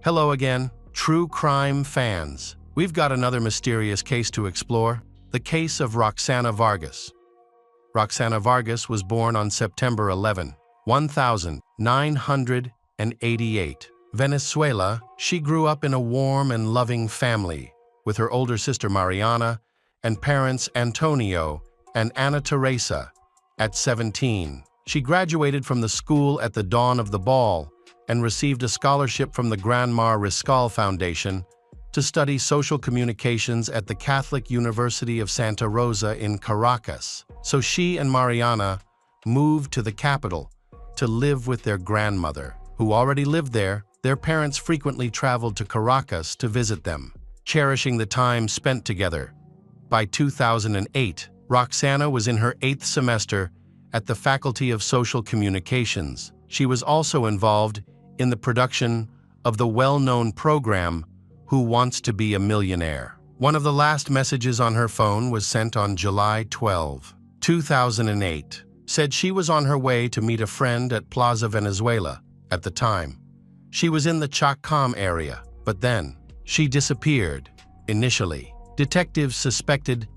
Hello again, true crime fans. We've got another mysterious case to explore, the case of Roxana Vargas. Roxana Vargas was born on September 11, 1988. Venezuela, she grew up in a warm and loving family, with her older sister Mariana and parents Antonio and Ana Teresa. At 17, she graduated from the school at the dawn of the ball and received a scholarship from the Gran Mar Riscal Foundation to study social communications at the Catholic University of Santa Rosa in Caracas. So she and Mariana moved to the capital to live with their grandmother, who already lived there. Their parents frequently traveled to Caracas to visit them, cherishing the time spent together. By 2008, Roxana was in her 8th semester at the Faculty of Social Communications. She was also involved in the production of the well-known program Who Wants to Be a Millionaire. One of the last messages on her phone was sent on July 12, 2008. Said she was on her way to meet a friend at Plaza Venezuela at the time. She was in the Chacom area, but then she disappeared. Initially, detectives suspected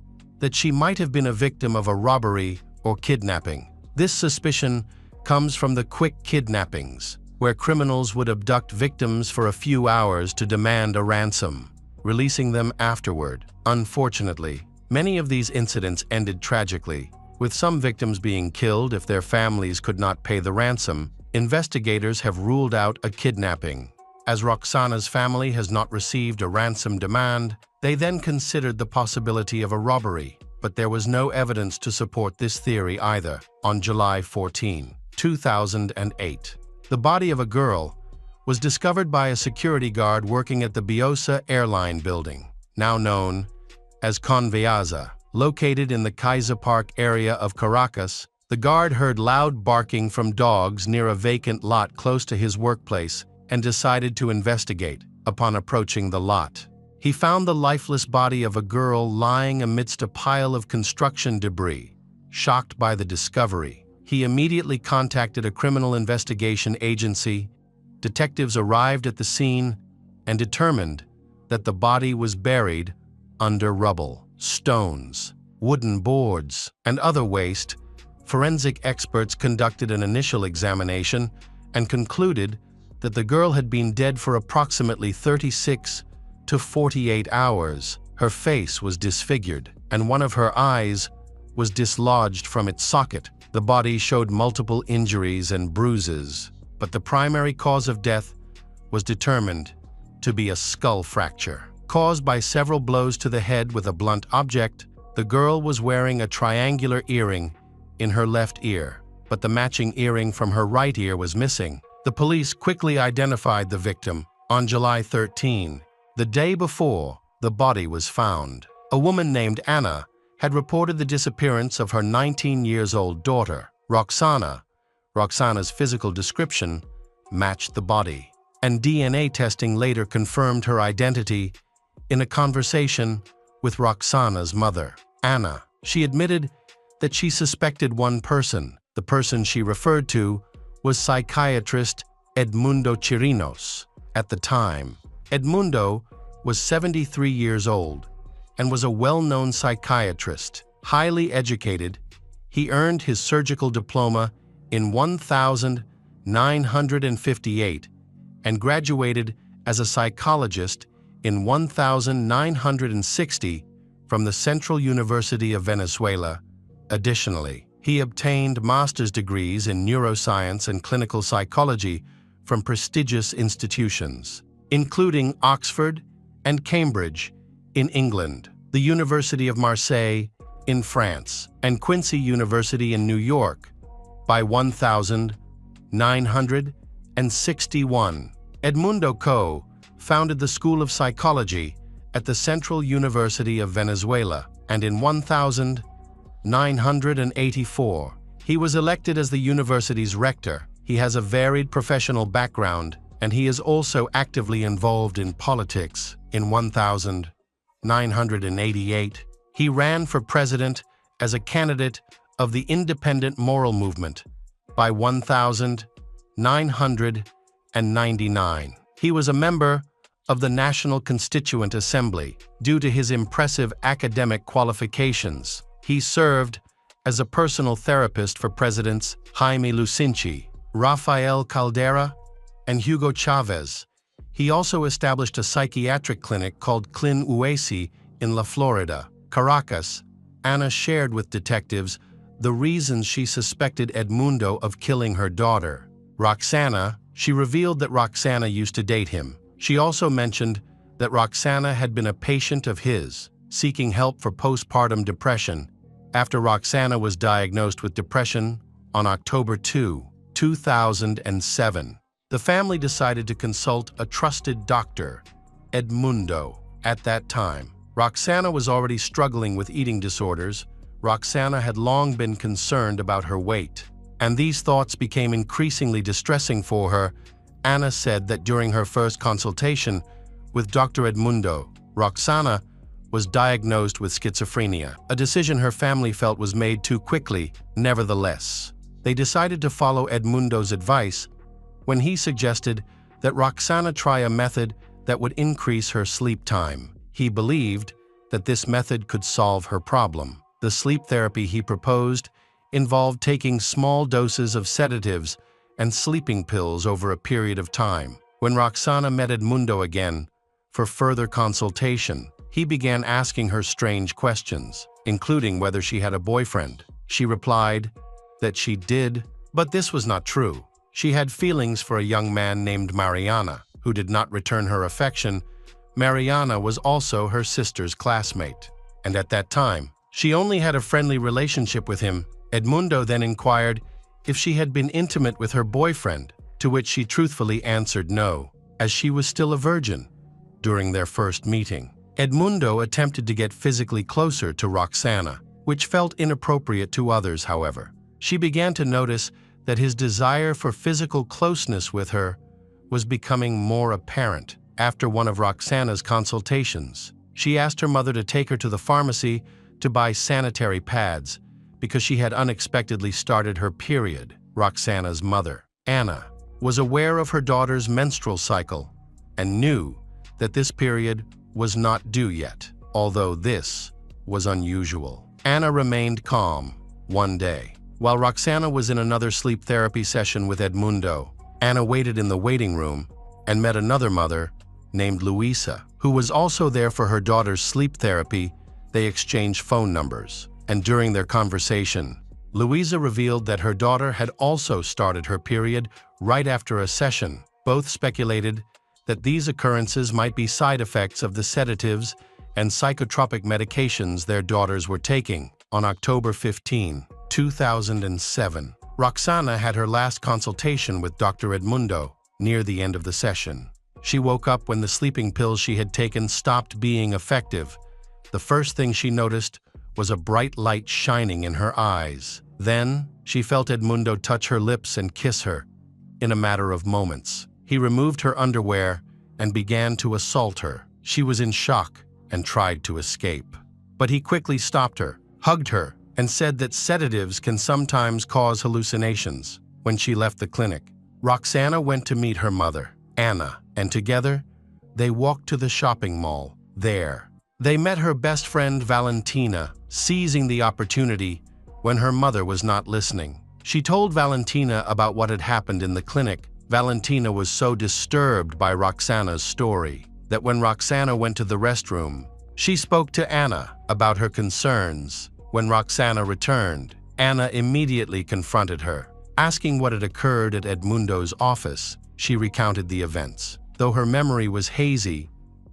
that she might have been a victim of a robbery or kidnapping. This suspicion comes from the quick kidnappings, where criminals would abduct victims for a few hours to demand a ransom, releasing them afterward. Unfortunately, many of these incidents ended tragically, with some victims being killed if their families could not pay the ransom. Investigators have ruled out a kidnapping. As Roxana's family has not received a ransom demand, they then considered the possibility of a robbery, but there was no evidence to support this theory either. On July 14, 2008, the body of a girl was discovered by a security guard working at the Biosa Airline building, now known as Conviasa. Located in the Kaiser Park area of Caracas, the guard heard loud barking from dogs near a vacant lot close to his workplace and decided to investigate. Upon approaching the lot, he found the lifeless body of a girl lying amidst a pile of construction debris. Shocked by the discovery, he immediately contacted a criminal investigation agency. Detectives arrived at the scene and determined that the body was buried under rubble, stones, wooden boards, and other waste. Forensic experts conducted an initial examination and concluded that the girl had been dead for approximately 36 to 48 hours. Her face was disfigured, and one of her eyes was dislodged from its socket. The body showed multiple injuries and bruises, but the primary cause of death was determined to be a skull fracture, caused by several blows to the head with a blunt object. The girl was wearing a triangular earring in her left ear, but the matching earring from her right ear was missing. The police quickly identified the victim. On July 13, the day before the body was found, a woman named Anna had reported the disappearance of her 19-year-old daughter, Roxana. Roxana's physical description matched the body, and DNA testing later confirmed her identity. In a conversation with Roxana's mother, Anna, she admitted that she suspected one person. The person she referred to was psychiatrist Edmundo Chirinos. At the time, Edmundo was 73 years old and was a well-known psychiatrist. Highly educated, he earned his surgical diploma in 1958 and graduated as a psychologist in 1960 from the Central University of Venezuela. Additionally, he obtained master's degrees in neuroscience and clinical psychology from prestigious institutions, including Oxford and Cambridge in England, the University of Marseille in France, and Quincy University in New York. By 1961, Edmundo co-founded the School of Psychology at the Central University of Venezuela, and in 1984, he was elected as the university's rector. He has a varied professional background, and he is also actively involved in politics. In 1988, he ran for president as a candidate of the Independent Moral Movement. By 1999, He was a member of the National Constituent Assembly. Due to his impressive academic qualifications, he served as a personal therapist for Presidents Jaime Lucinchi, Rafael Caldera, and Hugo Chavez. He also established a psychiatric clinic called Clin Uesi in La Florida, Caracas. Ana shared with detectives the reasons she suspected Edmundo of killing her daughter. She revealed that Roxana used to date him. She also mentioned that Roxana had been a patient of his, seeking help for postpartum depression after Roxana was diagnosed with depression on October 2, 2007. The family decided to consult a trusted doctor, Edmundo. At that time, Roxana was already struggling with eating disorders. Roxana had long been concerned about her weight, and these thoughts became increasingly distressing for her. Ana said that during her first consultation with Dr. Edmundo, Roxana was diagnosed with schizophrenia, a decision her family felt was made too quickly. Nevertheless, they decided to follow Edmundo's advice when he suggested that Roxana try a method that would increase her sleep time. He believed that this method could solve her problem. The sleep therapy he proposed involved taking small doses of sedatives and sleeping pills over a period of time. When Roxana met Edmundo again for further consultation, he began asking her strange questions, including whether she had a boyfriend. She replied that she did, but this was not true. She had feelings for a young man named Mariana, who did not return her affection. Mariana was also her sister's classmate, and at that time, she only had a friendly relationship with him. Edmundo then inquired if she had been intimate with her boyfriend, to which she truthfully answered no, as she was still a virgin. During their first meeting, Edmundo attempted to get physically closer to Roxana, which felt inappropriate to others, however. She began to notice that his desire for physical closeness with her was becoming more apparent. After one of Roxana's consultations, she asked her mother to take her to the pharmacy to buy sanitary pads because she had unexpectedly started her period. Roxana's mother, Ana, was aware of her daughter's menstrual cycle and knew that this period was not due yet, although this was unusual. Ana remained calm. One day, while Roxana was in another sleep therapy session with Edmundo, Ana waited in the waiting room and met another mother named Luisa, who was also there for her daughter's sleep therapy. They exchanged phone numbers, and during their conversation, Luisa revealed that her daughter had also started her period right after a session. Both speculated that these occurrences might be side effects of the sedatives and psychotropic medications their daughters were taking. On October 15, 2007, Roxana had her last consultation with Dr. Edmundo near the end of the session. She woke up when the sleeping pills she had taken stopped being effective. The first thing she noticed was a bright light shining in her eyes. Then, she felt Edmundo touch her lips and kiss her. In a matter of moments, he removed her underwear and began to assault her. She was in shock and tried to escape. But he quickly stopped her, hugged her, and said that sedatives can sometimes cause hallucinations. When she left the clinic, Roxana went to meet her mother, Ana, and together, they walked to the shopping mall. There, they met her best friend Valentina, seizing the opportunity when her mother was not listening. She told Valentina about what had happened in the clinic. Valentina was so disturbed by Roxana's story that when Roxana went to the restroom, she spoke to Ana about her concerns. When Roxana returned, Ana immediately confronted her, asking what had occurred at Edmundo's office. She recounted the events, though her memory was hazy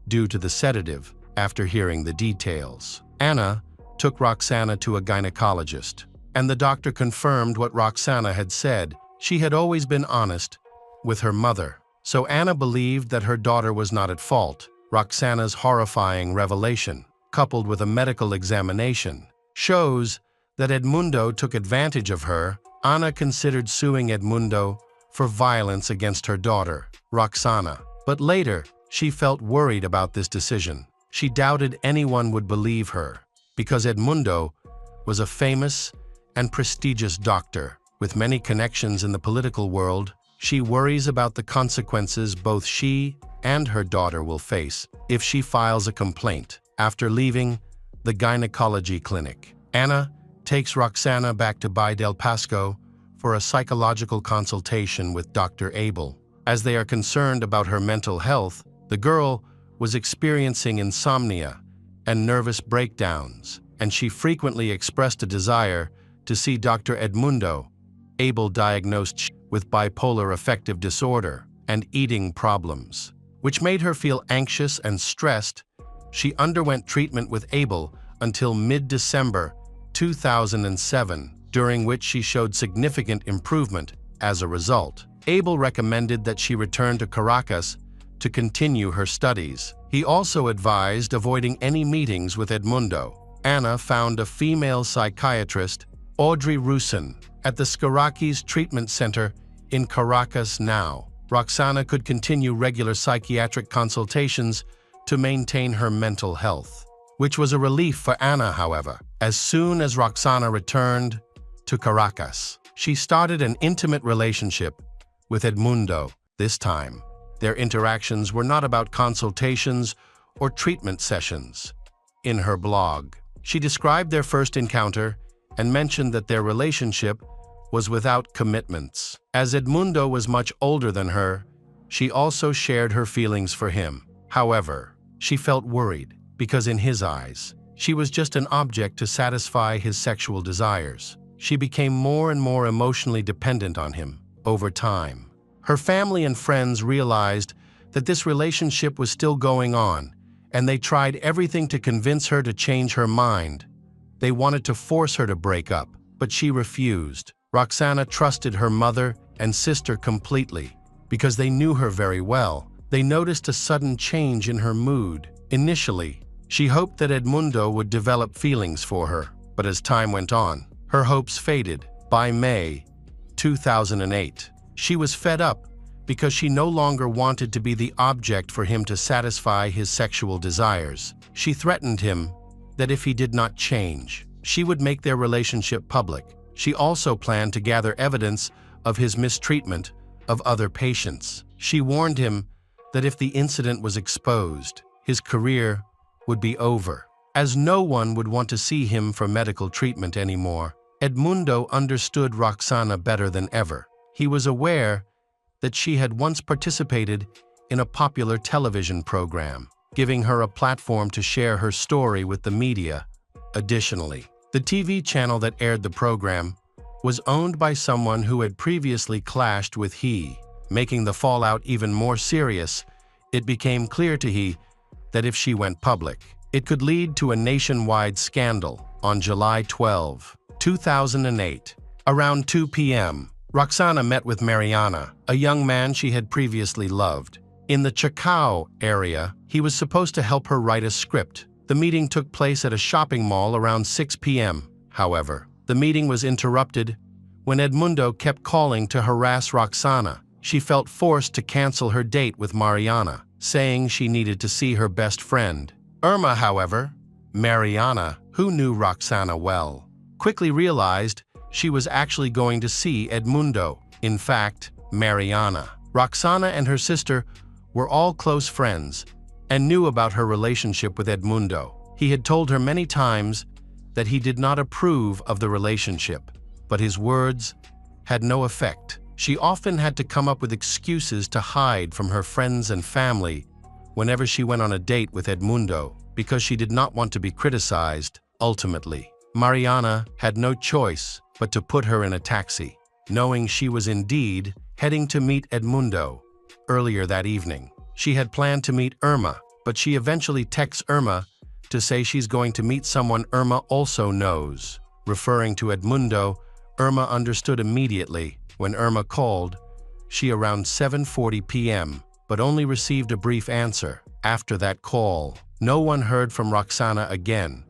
due to the sedative. After hearing the details, Ana took Roxana to a gynecologist, and the doctor confirmed what Roxana had said. She had always been honest with her mother, so Ana believed that her daughter was not at fault. Roxana's horrifying revelation, coupled with a medical examination, shows that Edmundo took advantage of her. Ana considered suing Edmundo for violence against her daughter, Roxana, but later she felt worried about this decision. She doubted anyone would believe her, because Edmundo was a famous and prestigious doctor with many connections in the political world. She worries about the consequences both she and her daughter will face if she files a complaint. After leaving the gynecology clinic, Anna takes Roxana back to Bay del Pasco for a psychological consultation with Dr. Abel. As they are concerned about her mental health, the girl was experiencing insomnia and nervous breakdowns, and she frequently expressed a desire to see Dr. Edmundo, Abel diagnosed with bipolar affective disorder and eating problems, which made her feel anxious and stressed. She underwent treatment with Abel until mid-December 2007, during which she showed significant improvement. As a result, Abel recommended that she return to Caracas to continue her studies. He also advised avoiding any meetings with Edmundo. Anna found a female psychiatrist, Audrey Rusin, at the Scarakis Treatment Center in Caracas now. Roxana could continue regular psychiatric consultations to maintain her mental health, which was a relief for Anna, however. As soon as Roxana returned to Caracas, she started an intimate relationship with Edmundo. This time, their interactions were not about consultations or treatment sessions. In her blog, she described their first encounter and mentioned that their relationship was without commitments. As Edmundo was much older than her, she also shared her feelings for him. However, she felt worried because in his eyes, she was just an object to satisfy his sexual desires. She became more and more emotionally dependent on him over time. Her family and friends realized that this relationship was still going on, and they tried everything to convince her to change her mind. They wanted to force her to break up, but she refused. Roxana trusted her mother and sister completely because they knew her very well. They noticed a sudden change in her mood. Initially, she hoped that Edmundo would develop feelings for her, but as time went on, her hopes faded. By May 2008, she was fed up because she no longer wanted to be the object for him to satisfy his sexual desires. She threatened him that if he did not change, she would make their relationship public. She also planned to gather evidence of his mistreatment of other patients. She warned him that if the incident was exposed, his career would be over, as no one would want to see him for medical treatment anymore. Edmundo understood Roxana better than ever. He was aware that she had once participated in a popular television program, giving her a platform to share her story with the media. Additionally, the TV channel that aired the program was owned by someone who had previously clashed with he, making the fallout even more serious. It became clear to he that if she went public, it could lead to a nationwide scandal. On July 12, 2008, around 2 p.m., Roxana met with Mariana, a young man she had previously loved. In the Chacao area, he was supposed to help her write a script. The meeting took place at a shopping mall around 6 p.m. However, the meeting was interrupted when Edmundo kept calling to harass Roxana. She felt forced to cancel her date with Mariana, saying she needed to see her best friend. Irma, however, Mariana, who knew Roxana well, quickly realized she was actually going to see Edmundo. In fact, Mariana, Roxana and her sister were all close friends and knew about her relationship with Edmundo. He had told her many times that he did not approve of the relationship, but his words had no effect. She often had to come up with excuses to hide from her friends and family whenever she went on a date with Edmundo because she did not want to be criticized. Ultimately, Mariana had no choice but to put her in a taxi, knowing she was indeed heading to meet Edmundo. Earlier that evening, she had planned to meet Irma, but she eventually texts Irma to say she's going to meet someone Irma also knows. Referring to Edmundo, Irma understood immediately. When Irma called, she around 7:40 p.m., but only received a brief answer. After that call, no one heard from Roxana again.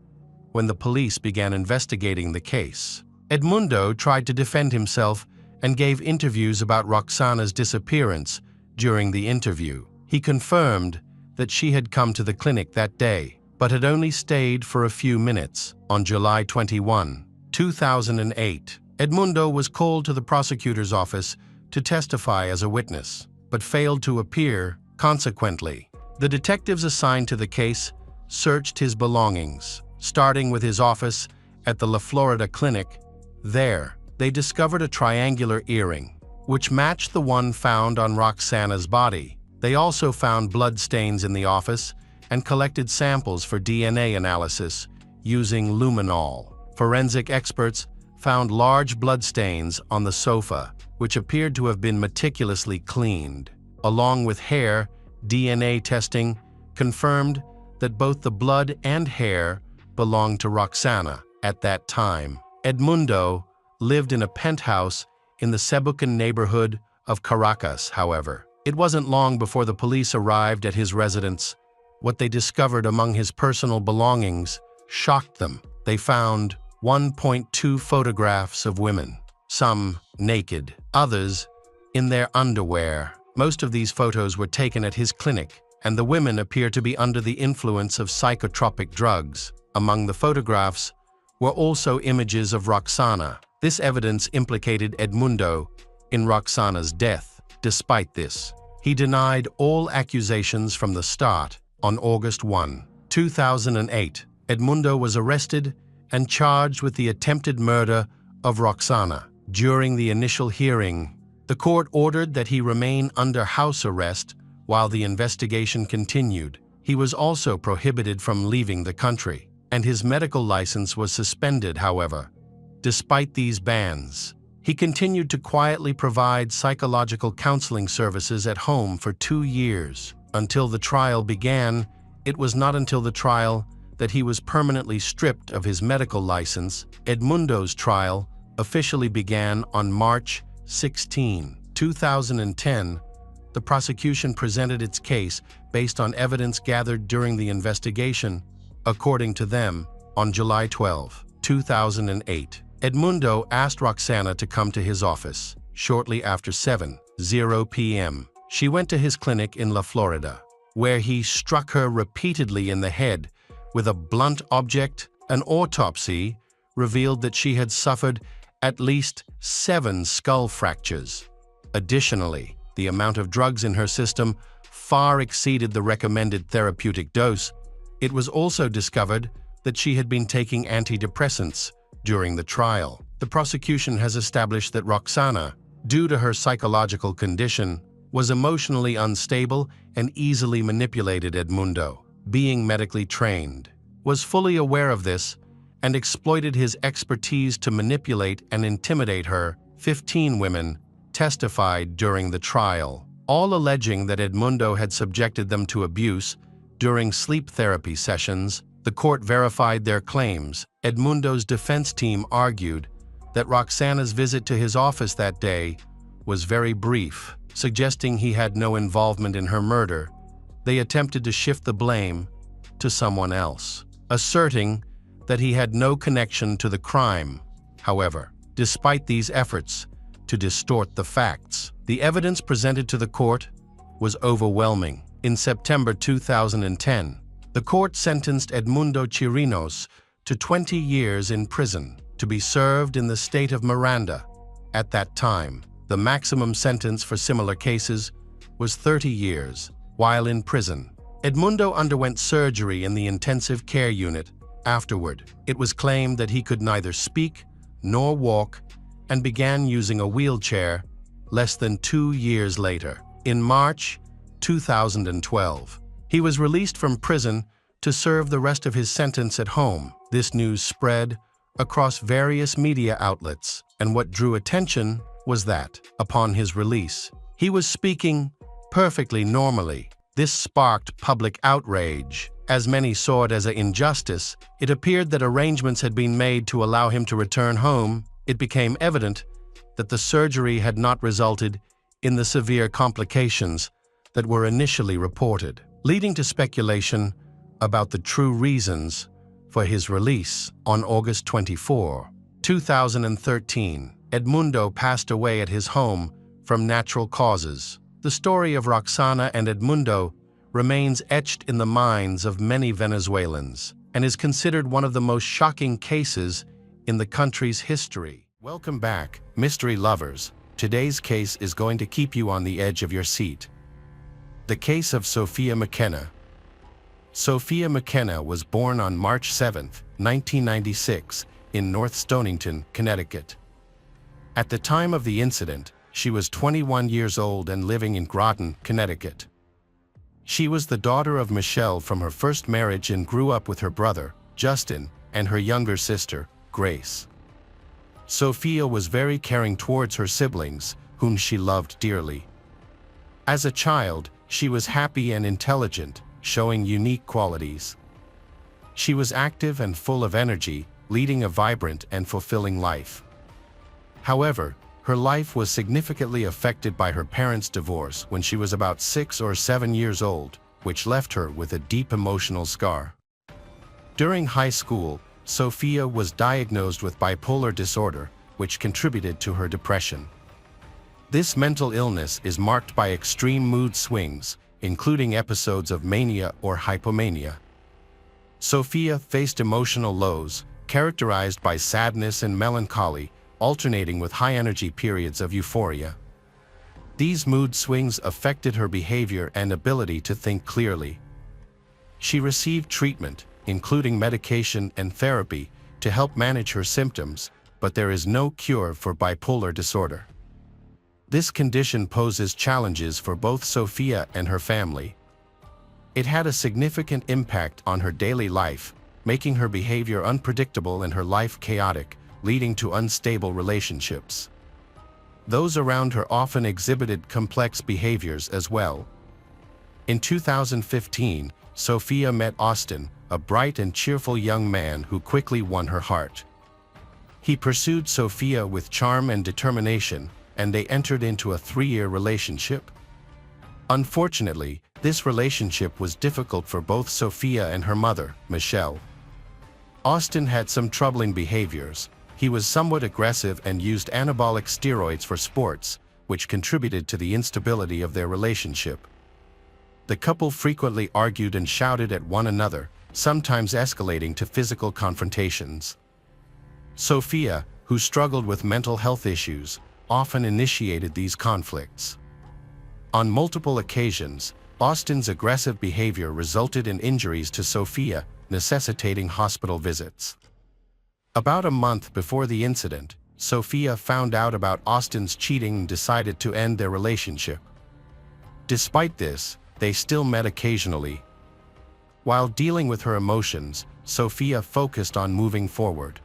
When the police began investigating the case, Edmundo tried to defend himself and gave interviews about Roxana's disappearance. During the interview, he confirmed that she had come to the clinic that day, but had only stayed for a few minutes. On July 21, 2008, Edmundo was called to the prosecutor's office to testify as a witness, but failed to appear. Consequently, the detectives assigned to the case searched his belongings, starting with his office at the La Florida clinic. There, they discovered a triangular earring, which matched the one found on Roxana's body. They also found blood stains in the office and collected samples for DNA analysis using luminol. Forensic experts found large blood stains on the sofa, which appeared to have been meticulously cleaned. Along with hair, DNA testing confirmed that both the blood and hair belonged to Roxana. At that time, Edmundo lived in a penthouse in the Cebucan neighborhood of Caracas. However, it wasn't long before the police arrived at his residence. What they discovered among his personal belongings shocked them. They found 1.2 photographs of women, some naked, others in their underwear. Most of these photos were taken at his clinic, and the women appear to be under the influence of psychotropic drugs. Among the photographs were also images of Roxana. This evidence implicated Edmundo in Roxana's death. Despite this, he denied all accusations from the start. On August 1, 2008, Edmundo was arrested and charged with the attempted murder of Roxana. During the initial hearing, the court ordered that he remain under house arrest while the investigation continued. He was also prohibited from leaving the country, and his medical license was suspended. However, despite these bans, he continued to quietly provide psychological counseling services at home for 2 years. Until the trial began, it was not until the trial that he was permanently stripped of his medical license. Edmundo's trial officially began on March 16, 2010. The prosecution presented its case based on evidence gathered during the investigation. According to them, on July 12, 2008, Edmundo asked Roxana to come to his office. Shortly after 7:00 p.m., she went to his clinic in La Florida, where he struck her repeatedly in the head with a blunt object. An autopsy revealed that she had suffered at least 7 skull fractures. Additionally, the amount of drugs in her system far exceeded the recommended therapeutic dose. It was also discovered that she had been taking antidepressants during the trial. The prosecution has established that Roxana, due to her psychological condition, was emotionally unstable and easily manipulated. Edmundo, being medically trained, was fully aware of this and exploited his expertise to manipulate and intimidate her. 15 women testified during the trial, all alleging that Edmundo had subjected them to abuse during sleep therapy sessions. The court verified their claims. Edmundo's defense team argued that Roxana's visit to his office that day was very brief, suggesting he had no involvement in her murder. They attempted to shift the blame to someone else, asserting that he had no connection to the crime. However, despite these efforts to distort the facts, the evidence presented to the court was overwhelming. In September 2010, the court sentenced Edmundo Chirinos to 20 years in prison to be served in the state of Miranda. At that time, the maximum sentence for similar cases was 30 years. While in prison, Edmundo underwent surgery in the intensive care unit. Afterward, it was claimed that he could neither speak nor walk and began using a wheelchair less than 2 years later. In March 2012, he was released from prison to serve the rest of his sentence at home. This news spread across various media outlets, and what drew attention was that, upon his release, he was speaking perfectly normally. This sparked public outrage. As many saw it as an injustice, it appeared that arrangements had been made to allow him to return home. It became evident that the surgery had not resulted in the severe complications that were initially reported, leading to speculation about the true reasons for his release. On August 24, 2013, Edmundo passed away at his home from natural causes. The story of Roxana and Edmundo remains etched in the minds of many Venezuelans and is considered one of the most shocking cases in the country's history. Welcome back, mystery lovers, today's case is going to keep you on the edge of your seat. The case of Sophia McKenna. Sophia McKenna was born on March 7, 1996, in North Stonington, Connecticut. At the time of the incident, she was 21 years old and living in Groton, Connecticut. She was the daughter of Michelle from her first marriage and grew up with her brother, Justin, and her younger sister, Grace. Sophia was very caring towards her siblings, whom she loved dearly. As a child, she was happy and intelligent, showing unique qualities. She was active and full of energy, leading a vibrant and fulfilling life. However, her life was significantly affected by her parents' divorce when she was about 6 or 7 years old, which left her with a deep emotional scar. During high school, Sophia was diagnosed with bipolar disorder, which contributed to her depression. This mental illness is marked by extreme mood swings, including episodes of mania or hypomania. Sophia faced emotional lows, characterized by sadness and melancholy, alternating with high-energy periods of euphoria. These mood swings affected her behavior and ability to think clearly. She received treatment, including medication and therapy, to help manage her symptoms, but there is no cure for bipolar disorder. This condition poses challenges for both Sophia and her family. It had a significant impact on her daily life, making her behavior unpredictable and her life chaotic, leading to unstable relationships. Those around her often exhibited complex behaviors as well. In 2015, Sophia met Austin, a bright and cheerful young man who quickly won her heart. He pursued Sophia with charm and determination, and they entered into a 3-year relationship. Unfortunately, this relationship was difficult for both Sophia and her mother, Michelle. Austin had some troubling behaviors. He was somewhat aggressive and used anabolic steroids for sports, which contributed to the instability of their relationship. The couple frequently argued and shouted at one another, sometimes escalating to physical confrontations. Sophia, who struggled with mental health issues, often initiated these conflicts. On multiple occasions, Austin's aggressive behavior resulted in injuries to Sophia, necessitating hospital visits. About a month before the incident, Sophia found out about Austin's cheating and decided to end their relationship. Despite this, they still met occasionally. While dealing with her emotions, Sophia focused on moving forward.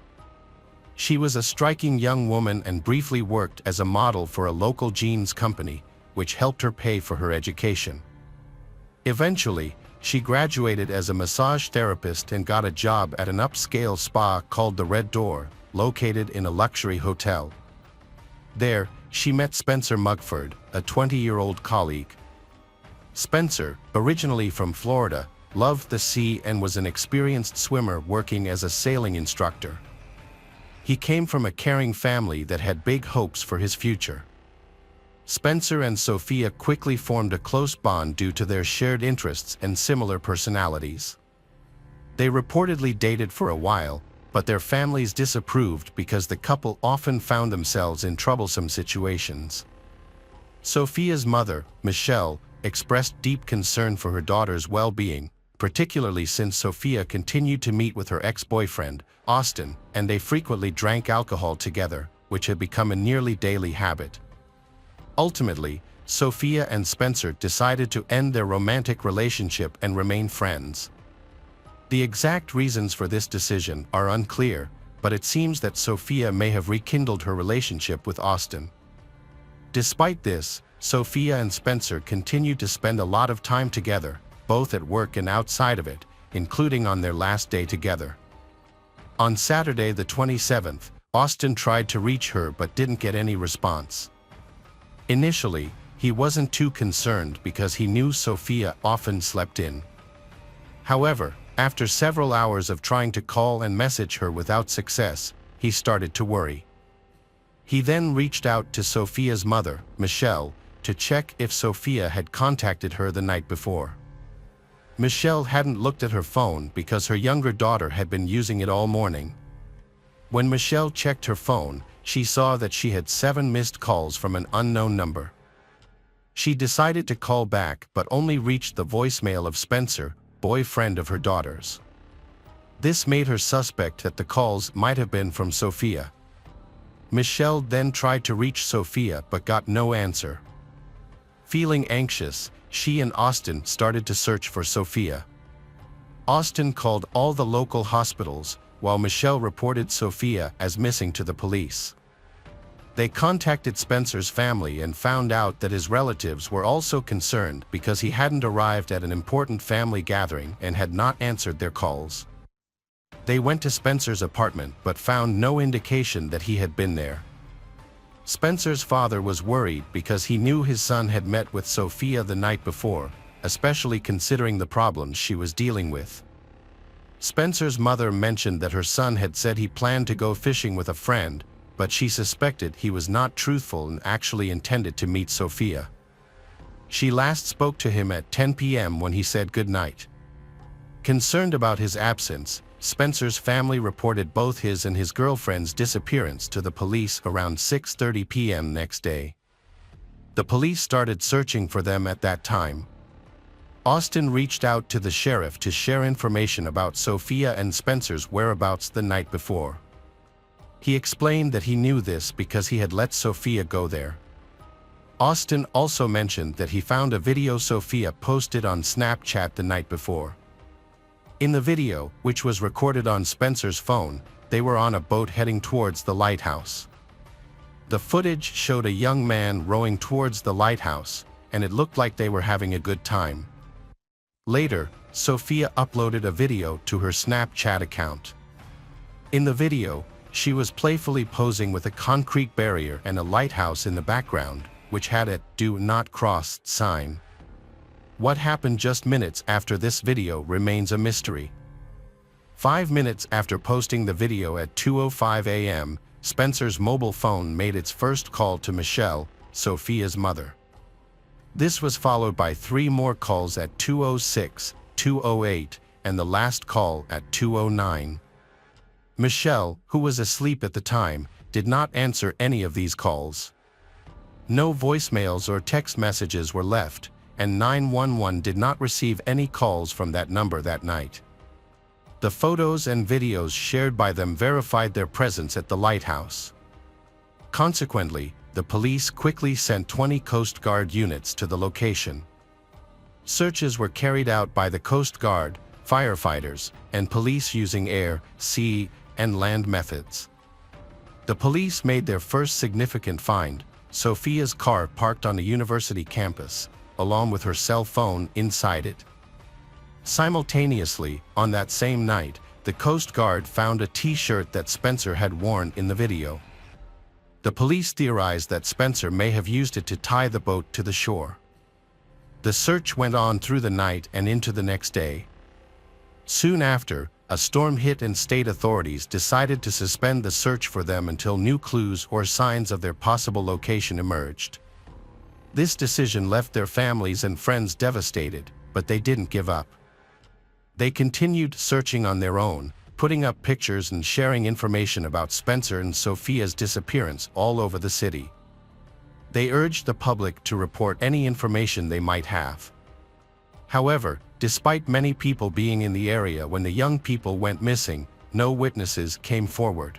She was a striking young woman and briefly worked as a model for a local jeans company, which helped her pay for her education. Eventually, she graduated as a massage therapist and got a job at an upscale spa called the Red Door, located in a luxury hotel. There, she met Spencer Mugford, a 20-year-old colleague. Spencer, originally from Florida, loved the sea and was an experienced swimmer working as a sailing instructor. He came from a caring family that had big hopes for his future. Spencer and Sophia quickly formed a close bond due to their shared interests and similar personalities. They reportedly dated for a while, but their families disapproved because the couple often found themselves in troublesome situations. Sophia's mother, Michelle, expressed deep concern for her daughter's well-being, particularly since Sophia continued to meet with her ex-boyfriend, Austin, and they frequently drank alcohol together, which had become a nearly daily habit. Ultimately, Sophia and Spencer decided to end their romantic relationship and remain friends. The exact reasons for this decision are unclear, but it seems that Sophia may have rekindled her relationship with Austin. Despite this, Sophia and Spencer continued to spend a lot of time together, both at work and outside of it, including on their last day together. On Saturday the 27th, Austin tried to reach her but didn't get any response. Initially, he wasn't too concerned because he knew Sophia often slept in. However, after several hours of trying to call and message her without success, he started to worry. He then reached out to Sophia's mother, Michelle, to check if Sophia had contacted her the night before. Michelle hadn't looked at her phone because her younger daughter had been using it all morning. When Michelle checked her phone, she saw that she had 7 missed calls from an unknown number. She decided to call back but only reached the voicemail of Spencer, boyfriend of her daughters. This made her suspect that the calls might have been from Sophia. Michelle then tried to reach Sophia but got no answer. Feeling anxious, she and Austin started to search for Sophia. Austin called all the local hospitals, while Michelle reported Sophia as missing to the police. They contacted Spencer's family and found out that his relatives were also concerned because he hadn't arrived at an important family gathering and had not answered their calls. They went to Spencer's apartment but found no indication that he had been there. Spencer's father was worried because he knew his son had met with Sophia the night before, especially considering the problems she was dealing with. Spencer's mother mentioned that her son had said he planned to go fishing with a friend, but she suspected he was not truthful and actually intended to meet Sophia. She last spoke to him at 10 p.m. when he said goodnight. Concerned about his absence, Spencer's family reported both his and his girlfriend's disappearance to the police around 6:30 p.m. next day. The police started searching for them at that time. Austin reached out to the sheriff to share information about Sophia and Spencer's whereabouts the night before. He explained that he knew this because he had let Sophia go there. Austin also mentioned that he found a video Sophia posted on Snapchat the night before. In the video, which was recorded on Spencer's phone, they were on a boat heading towards the lighthouse. The footage showed a young man rowing towards the lighthouse, and it looked like they were having a good time. Later, Sophia uploaded a video to her Snapchat account. In the video, she was playfully posing with a concrete barrier and a lighthouse in the background, which had a "Do Not Cross" sign. What happened just minutes after this video remains a mystery. 5 minutes after posting the video at 2:05 a.m., Spencer's mobile phone made its first call to Michelle, Sophia's mother. This was followed by 3 more calls at 2:06, 2:08, and the last call at 2:09. Michelle, who was asleep at the time, did not answer any of these calls. No voicemails or text messages were left, and 911 did not receive any calls from that number that night. The photos and videos shared by them verified their presence at the lighthouse. Consequently, the police quickly sent 20 Coast Guard units to the location. Searches were carried out by the Coast Guard, firefighters, and police using air, sea, and land methods. The police made their first significant find: Sophia's car parked on a university campus, along with her cell phone inside it. Simultaneously, on that same night, the Coast Guard found a T-shirt that Spencer had worn in the video. The police theorized that Spencer may have used it to tie the boat to the shore. The search went on through the night and into the next day. Soon after, a storm hit and state authorities decided to suspend the search for them until new clues or signs of their possible location emerged. This decision left their families and friends devastated, but they didn't give up. They continued searching on their own, putting up pictures and sharing information about Spencer and Sophia's disappearance all over the city. They urged the public to report any information they might have. However, despite many people being in the area when the young people went missing, no witnesses came forward.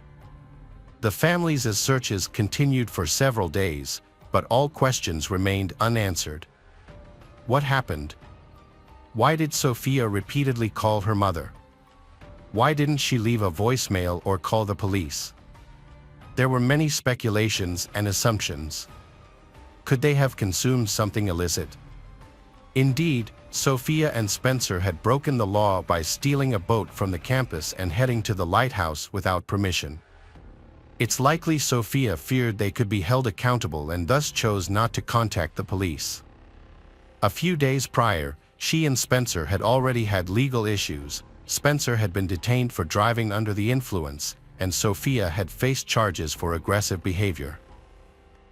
The families' searches continued for several days, but all questions remained unanswered. What happened? Why did Sophia repeatedly call her mother? Why didn't she leave a voicemail or call the police? There were many speculations and assumptions. Could they have consumed something illicit? Indeed, Sophia and Spencer had broken the law by stealing a boat from the campus and heading to the lighthouse without permission. It's likely Sophia feared they could be held accountable and thus chose not to contact the police. A few days prior, she and Spencer had already had legal issues. Spencer had been detained for driving under the influence, and Sophia had faced charges for aggressive behavior.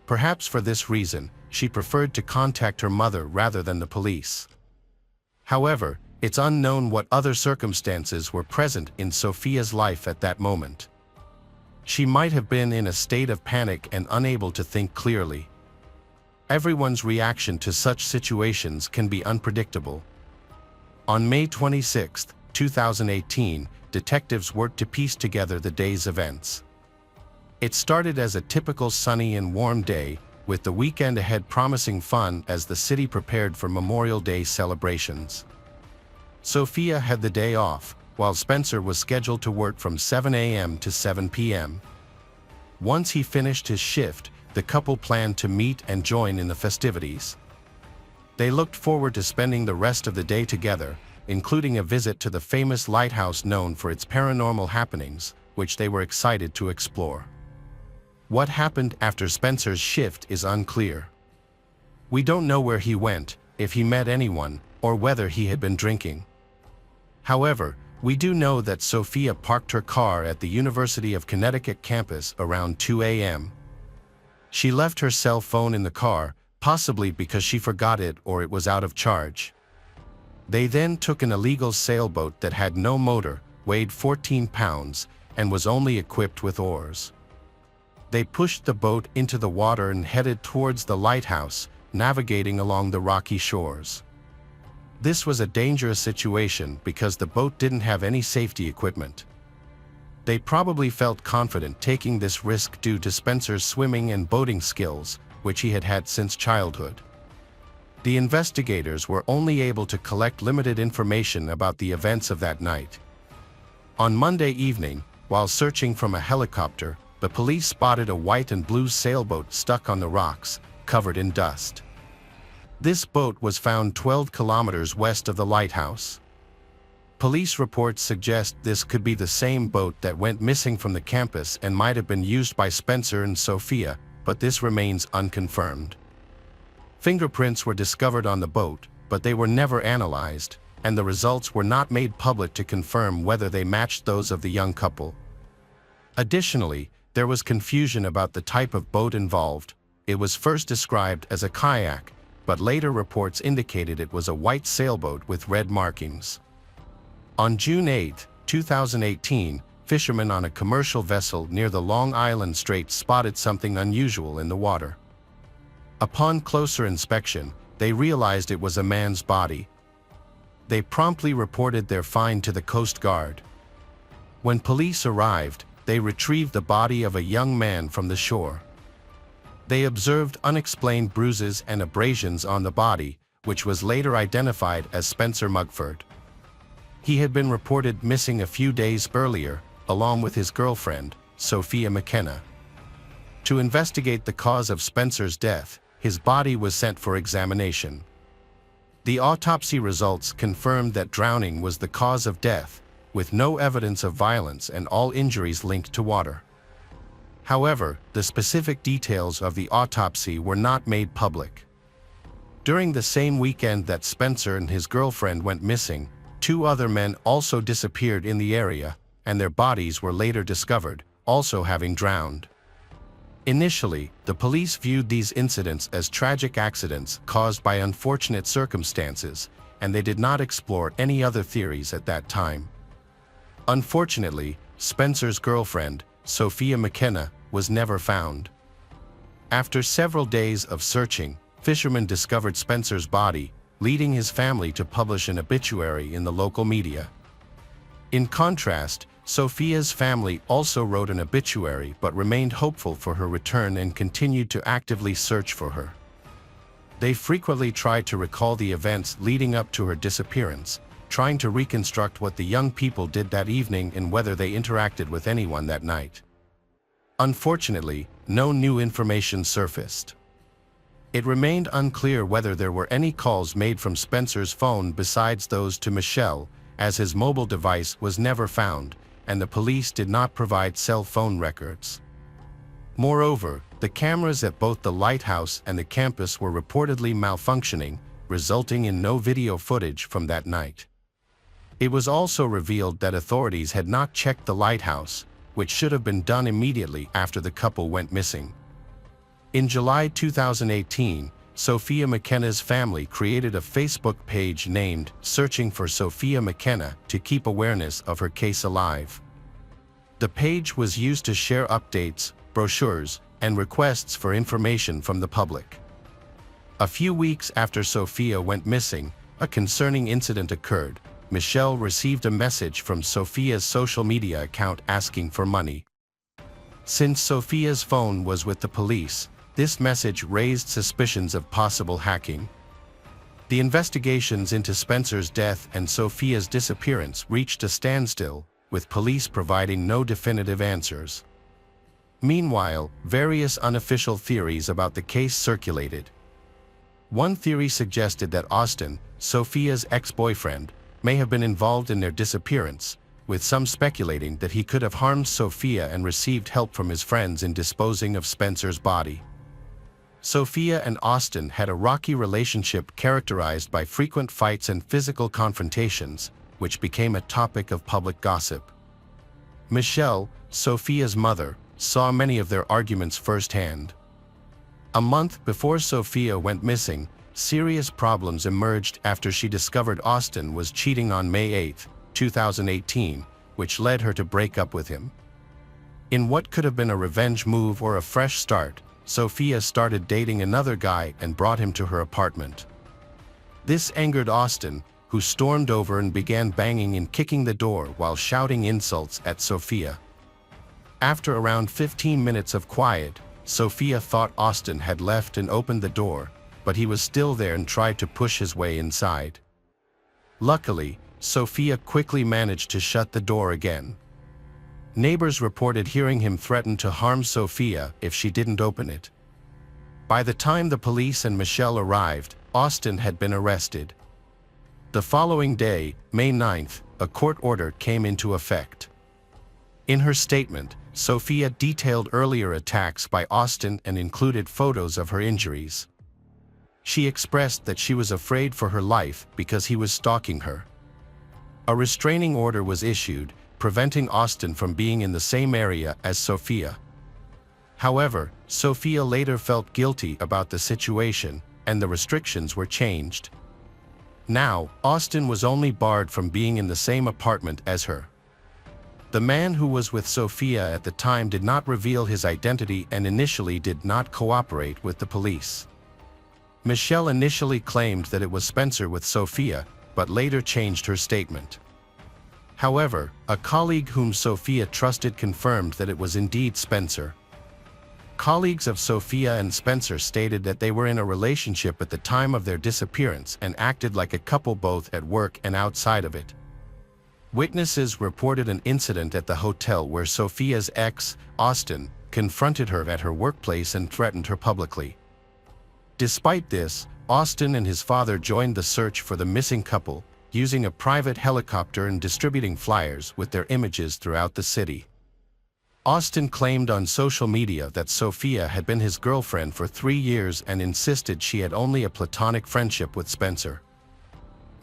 Perhaps for this reason, she preferred to contact her mother rather than the police. However, it's unknown what other circumstances were present in Sophia's life at that moment. She might have been in a state of panic and unable to think clearly. Everyone's reaction to such situations can be unpredictable. On May 26, 2018, detectives worked to piece together the day's events. It started as a typical sunny and warm day, with the weekend ahead promising fun as the city prepared for Memorial Day celebrations. Sophia had the day off, while Spencer was scheduled to work from 7 a.m. to 7 p.m. Once he finished his shift, the couple planned to meet and join in the festivities. They looked forward to spending the rest of the day together, including a visit to the famous lighthouse known for its paranormal happenings, which they were excited to explore. What happened after Spencer's shift is unclear. We don't know where he went, if he met anyone, or whether he had been drinking. However, we do know that Sophia parked her car at the University of Connecticut campus around 2 a.m. She left her cell phone in the car, possibly because she forgot it or it was out of charge. They then took an illegal sailboat that had no motor, weighed 14 pounds, and was only equipped with oars. They pushed the boat into the water and headed towards the lighthouse, navigating along the rocky shores. This was a dangerous situation because the boat didn't have any safety equipment. They probably felt confident taking this risk due to Spencer's swimming and boating skills, which he had had since childhood. The investigators were only able to collect limited information about the events of that night. On Monday evening, while searching from a helicopter, the police spotted a white and blue sailboat stuck on the rocks, covered in dust. This boat was found 12 kilometers west of the lighthouse. Police reports suggest this could be the same boat that went missing from the campus and might have been used by Spencer and Sophia, but this remains unconfirmed. Fingerprints were discovered on the boat, but they were never analyzed, and the results were not made public to confirm whether they matched those of the young couple. Additionally, there was confusion about the type of boat involved. It was first described as a kayak, but later reports indicated it was a white sailboat with red markings. On June 8, 2018, fishermen on a commercial vessel near the Long Island Strait spotted something unusual in the water. Upon closer inspection, they realized it was a man's body. They promptly reported their find to the Coast Guard. When police arrived, they retrieved the body of a young man from the shore. They observed unexplained bruises and abrasions on the body, which was later identified as Spencer Mugford. He had been reported missing a few days earlier, along with his girlfriend, Sophia McKenna. To investigate the cause of Spencer's death, his body was sent for examination. The autopsy results confirmed that drowning was the cause of death, with no evidence of violence and all injuries linked to water. However, the specific details of the autopsy were not made public. During the same weekend that Spencer and his girlfriend went missing, 2 other men also disappeared in the area, and their bodies were later discovered, also having drowned. Initially, the police viewed these incidents as tragic accidents caused by unfortunate circumstances, and they did not explore any other theories at that time. Unfortunately, Spencer's girlfriend, Sophia McKenna, was never found. After several days of searching, fishermen discovered Spencer's body, leading his family to publish an obituary in the local media. In contrast, Sophia's family also wrote an obituary but remained hopeful for her return and continued to actively search for her. They frequently tried to recall the events leading up to her disappearance, trying to reconstruct what the young people did that evening and whether they interacted with anyone that night. Unfortunately, no new information surfaced. It remained unclear whether there were any calls made from Spencer's phone besides those to Michelle, as his mobile device was never found, and the police did not provide cell phone records. Moreover, the cameras at both the lighthouse and the campus were reportedly malfunctioning, resulting in no video footage from that night. It was also revealed that authorities had not checked the lighthouse, which should have been done immediately after the couple went missing. In July 2018, Sophia McKenna's family created a Facebook page named Searching for Sophia McKenna to keep awareness of her case alive. The page was used to share updates, brochures, and requests for information from the public. A few weeks after Sophia went missing, a concerning incident occurred. Michelle received a message from Sophia's social media account asking for money. Since Sophia's phone was with the police, this message raised suspicions of possible hacking. The investigations into Spencer's death and Sophia's disappearance reached a standstill, with police providing no definitive answers. Meanwhile, various unofficial theories about the case circulated. One theory suggested that Austin, Sophia's ex-boyfriend, may have been involved in their disappearance, with some speculating that he could have harmed Sophia and received help from his friends in disposing of Spencer's body. Sophia and Austin had a rocky relationship characterized by frequent fights and physical confrontations, which became a topic of public gossip. Michelle, Sophia's mother, saw many of their arguments firsthand. A month before Sophia went missing, serious problems emerged after she discovered Austin was cheating on May 8, 2018, which led her to break up with him. In what could have been a revenge move or a fresh start, Sophia started dating another guy and brought him to her apartment. This angered Austin, who stormed over and began banging and kicking the door while shouting insults at Sophia. After around 15 minutes of quiet, Sophia thought Austin had left and opened the door, but he was still there and tried to push his way inside. Luckily, Sophia quickly managed to shut the door again. Neighbors reported hearing him threaten to harm Sophia if she didn't open it. By the time the police and Michelle arrived, Austin had been arrested. The following day, May 9th, a court order came into effect. In her statement, Sophia detailed earlier attacks by Austin and included photos of her injuries. She expressed that she was afraid for her life because he was stalking her. A restraining order was issued, preventing Austin from being in the same area as Sophia. However, Sophia later felt guilty about the situation, and the restrictions were changed. Now, Austin was only barred from being in the same apartment as her. The man who was with Sophia at the time did not reveal his identity and initially did not cooperate with the police. Michelle initially claimed that it was Spencer with Sophia, but later changed her statement. However, a colleague whom Sophia trusted confirmed that it was indeed Spencer. Colleagues of Sophia and Spencer stated that they were in a relationship at the time of their disappearance and acted like a couple both at work and outside of it. Witnesses reported an incident at the hotel where Sophia's ex, Austin, confronted her at her workplace and threatened her publicly. Despite this, Austin and his father joined the search for the missing couple, using a private helicopter and distributing flyers with their images throughout the city. Austin claimed on social media that Sophia had been his girlfriend for 3 years and insisted she had only a platonic friendship with Spencer.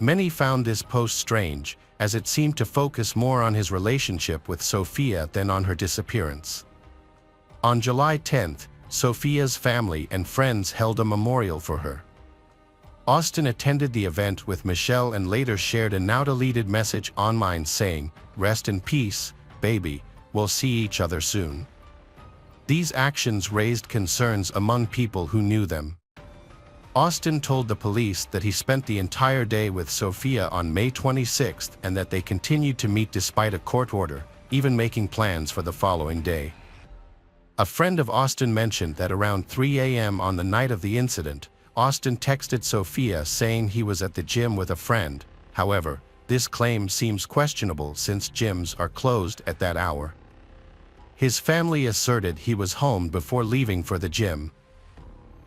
Many found this post strange, as it seemed to focus more on his relationship with Sophia than on her disappearance. On July 10th, Sophia's family and friends held a memorial for her. Austin attended the event with Michelle and later shared a now-deleted message online saying, "Rest in peace, baby, we'll see each other soon." These actions raised concerns among people who knew them. Austin told the police that he spent the entire day with Sophia on May 26th and that they continued to meet despite a court order, even making plans for the following day. A friend of Austin mentioned that around 3 a.m. on the night of the incident, Austin texted Sophia saying he was at the gym with a friend. However, this claim seems questionable since gyms are closed at that hour. His family asserted he was home before leaving for the gym.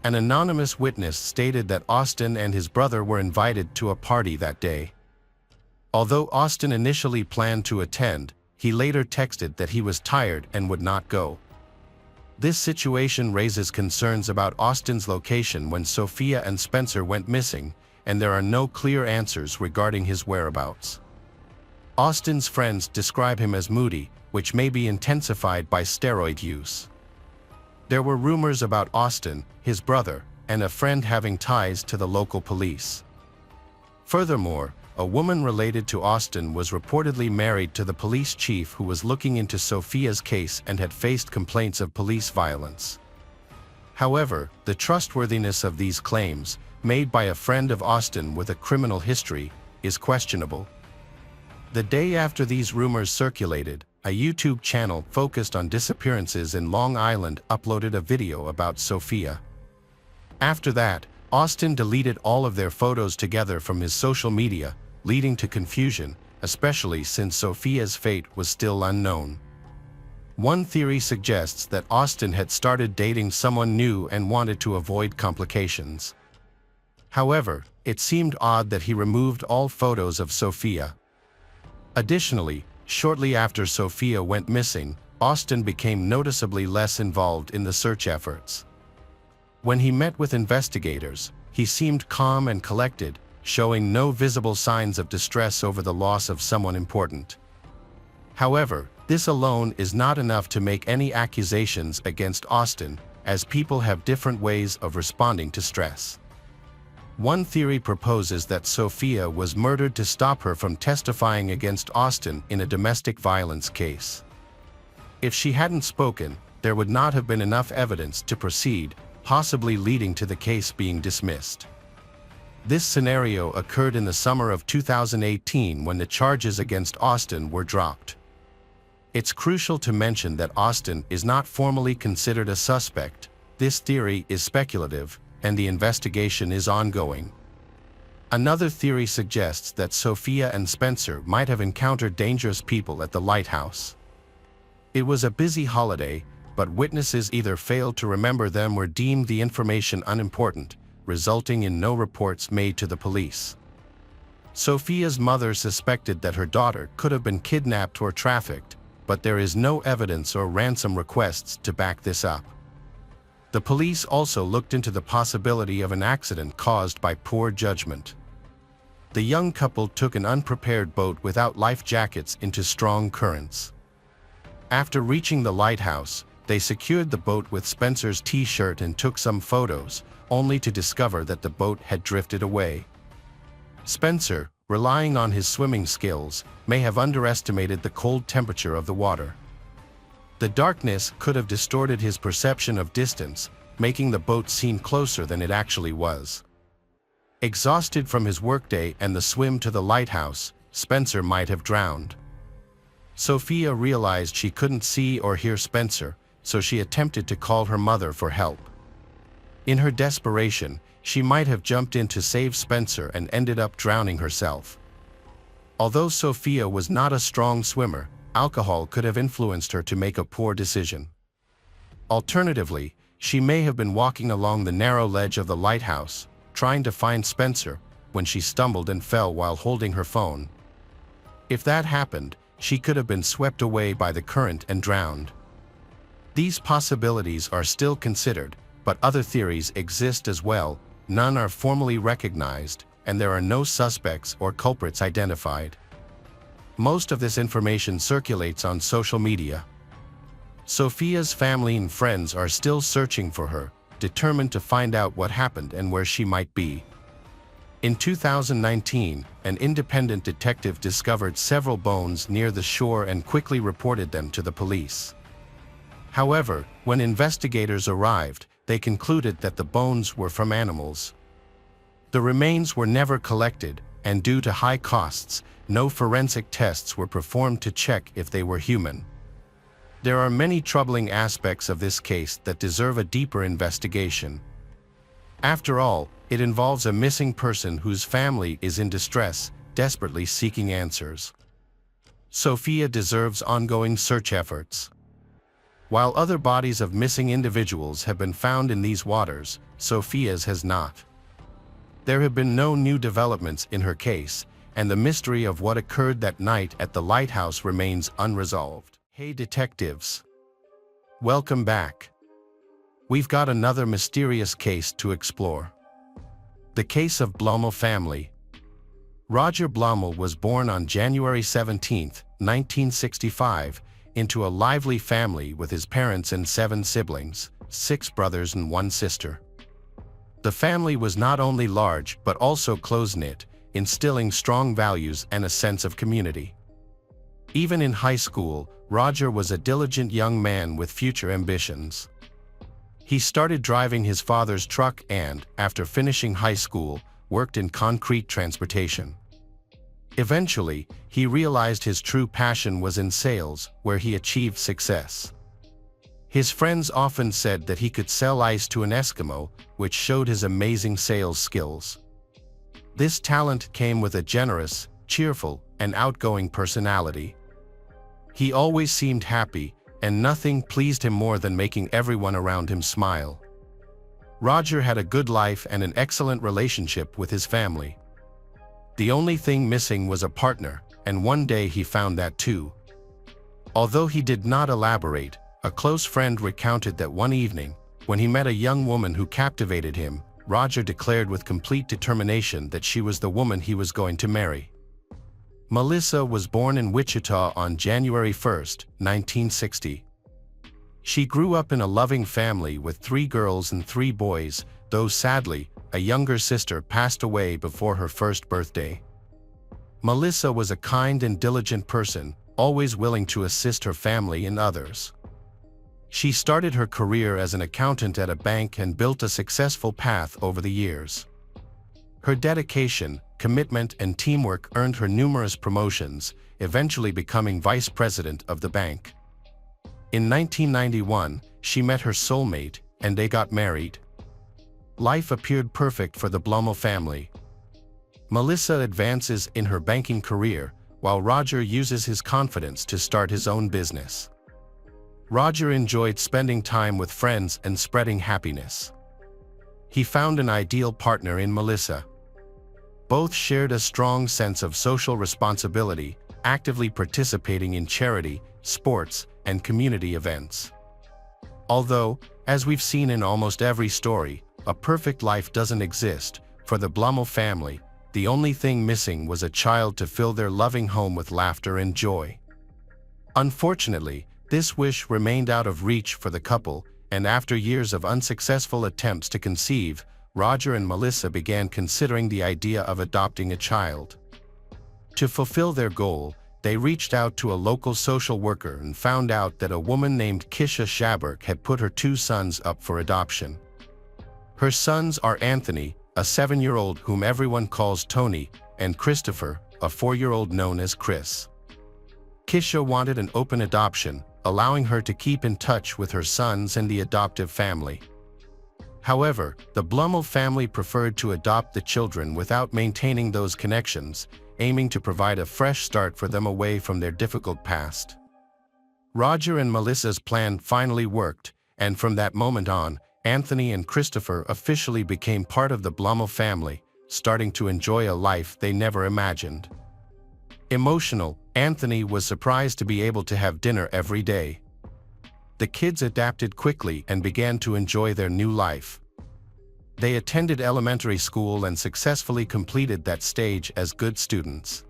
An anonymous witness stated that Austin and his brother were invited to a party that day. Although Austin initially planned to attend, he later texted that he was tired and would not go. This situation raises concerns about Austin's location when Sophia and Spencer went missing, and there are no clear answers regarding his whereabouts. Austin's friends describe him as moody, which may be intensified by steroid use. There were rumors about Austin, his brother, and a friend having ties to the local police. Furthermore, a woman related to Austin was reportedly married to the police chief who was looking into Sophia's case and had faced complaints of police violence. However, the trustworthiness of these claims, made by a friend of Austin with a criminal history, is questionable. The day after these rumors circulated, a YouTube channel focused on disappearances in Long Island uploaded a video about Sophia. After that, Austin deleted all of their photos together from his social media, leading to confusion, especially since Sophia's fate was still unknown. One theory suggests that Austin had started dating someone new and wanted to avoid complications. However, it seemed odd that he removed all photos of Sophia. Additionally, shortly after Sophia went missing, Austin became noticeably less involved in the search efforts. When he met with investigators, he seemed calm and collected, showing no visible signs of distress over the loss of someone important. However, this alone is not enough to make any accusations against Austin, as people have different ways of responding to stress. One theory proposes that Sophia was murdered to stop her from testifying against Austin in a domestic violence case. If she hadn't spoken, there would not have been enough evidence to proceed, possibly leading to the case being dismissed. This scenario occurred in the summer of 2018 when the charges against Austin were dropped. It's crucial to mention that Austin is not formally considered a suspect. This theory is speculative, and the investigation is ongoing. Another theory suggests that Sophia and Spencer might have encountered dangerous people at the lighthouse. It was a busy holiday, but witnesses either failed to remember them or deemed the information unimportant, resulting in no reports made to the police. Sophia's mother suspected that her daughter could have been kidnapped or trafficked, but there is no evidence or ransom requests to back this up. The police also looked into the possibility of an accident caused by poor judgment. The young couple took an unprepared boat without life jackets into strong currents. After reaching the lighthouse, they secured the boat with Spencer's T-shirt and took some photos, only to discover that the boat had drifted away. Spencer, relying on his swimming skills, may have underestimated the cold temperature of the water. The darkness could have distorted his perception of distance, making the boat seem closer than it actually was. Exhausted from his workday and the swim to the lighthouse, Spencer might have drowned. Sophia realized she couldn't see or hear Spencer, so she attempted to call her mother for help. In her desperation, she might have jumped in to save Spencer and ended up drowning herself. Although Sophia was not a strong swimmer, alcohol could have influenced her to make a poor decision. Alternatively, she may have been walking along the narrow ledge of the lighthouse, trying to find Spencer, when she stumbled and fell while holding her phone. If that happened, she could have been swept away by the current and drowned. These possibilities are still considered, but other theories exist as well. None are formally recognized, and there are no suspects or culprits identified. Most of this information circulates on social media. Sophia's family and friends are still searching for her, determined to find out what happened and where she might be. In 2019, an independent detective discovered several bones near the shore and quickly reported them to the police. However, when investigators arrived, they concluded that the bones were from animals. The remains were never collected, and due to high costs, no forensic tests were performed to check if they were human. There are many troubling aspects of this case that deserve a deeper investigation. After all, it involves a missing person whose family is in distress, desperately seeking answers. Sophia deserves ongoing search efforts. While other bodies of missing individuals have been found in these waters, Sophia's has not. There have been no new developments in her case, and the mystery of what occurred that night at the lighthouse remains unresolved. Hey detectives! Welcome back. We've got another mysterious case to explore. The case of Blomel family. Roger Blomel was born on January 17, 1965, into a lively family with his parents and 7 siblings, 6 brothers and 1 sister. The family was not only large but also close-knit, instilling strong values and a sense of community. Even in high school, Roger was a diligent young man with future ambitions. He started driving his father's truck and, after finishing high school, worked in concrete transportation. Eventually, he realized his true passion was in sales, where he achieved success. His friends often said that he could sell ice to an Eskimo, which showed his amazing sales skills. This talent came with a generous, cheerful, and outgoing personality. He always seemed happy, and nothing pleased him more than making everyone around him smile. Roger had a good life and an excellent relationship with his family. The only thing missing was a partner, and one day he found that too. Although he did not elaborate, a close friend recounted that one evening, when he met a young woman who captivated him, Roger declared with complete determination that she was the woman he was going to marry. Melissa was born in Wichita on January 1, 1960. She grew up in a loving family with 3 girls and 3 boys, though sadly, a younger sister passed away before her first birthday. Melissa was a kind and diligent person, always willing to assist her family and others. She started her career as an accountant at a bank and built a successful path over the years. Her dedication, commitment, and teamwork earned her numerous promotions, eventually becoming vice president of the bank. In 1991, she met her soulmate, and they got married. Life appeared perfect for the Blumel family. Melissa advances in her banking career, while Roger uses his confidence to start his own business. Roger enjoyed spending time with friends and spreading happiness. He found an ideal partner in Melissa. Both shared a strong sense of social responsibility, actively participating in charity, sports, and community events. Although, as we've seen in almost every story, a perfect life doesn't exist, for the Blumel family, the only thing missing was a child to fill their loving home with laughter and joy. Unfortunately, this wish remained out of reach for the couple, and after years of unsuccessful attempts to conceive, Roger and Melissa began considering the idea of adopting a child. To fulfill their goal, they reached out to a local social worker and found out that a woman named Kisha Shaberg had put her 2 sons up for adoption. Her sons are Anthony, a 7-year-old whom everyone calls Tony, and Christopher, a 4-year-old known as Chris. Kisha wanted an open adoption, allowing her to keep in touch with her sons and the adoptive family. However, the Blumel family preferred to adopt the children without maintaining those connections, aiming to provide a fresh start for them away from their difficult past. Roger and Melissa's plan finally worked, and from that moment on, Anthony and Christopher officially became part of the Blumel family, starting to enjoy a life they never imagined. Emotional, Anthony was surprised to be able to have dinner every day. The kids adapted quickly and began to enjoy their new life. They attended elementary school and successfully completed that stage as good students.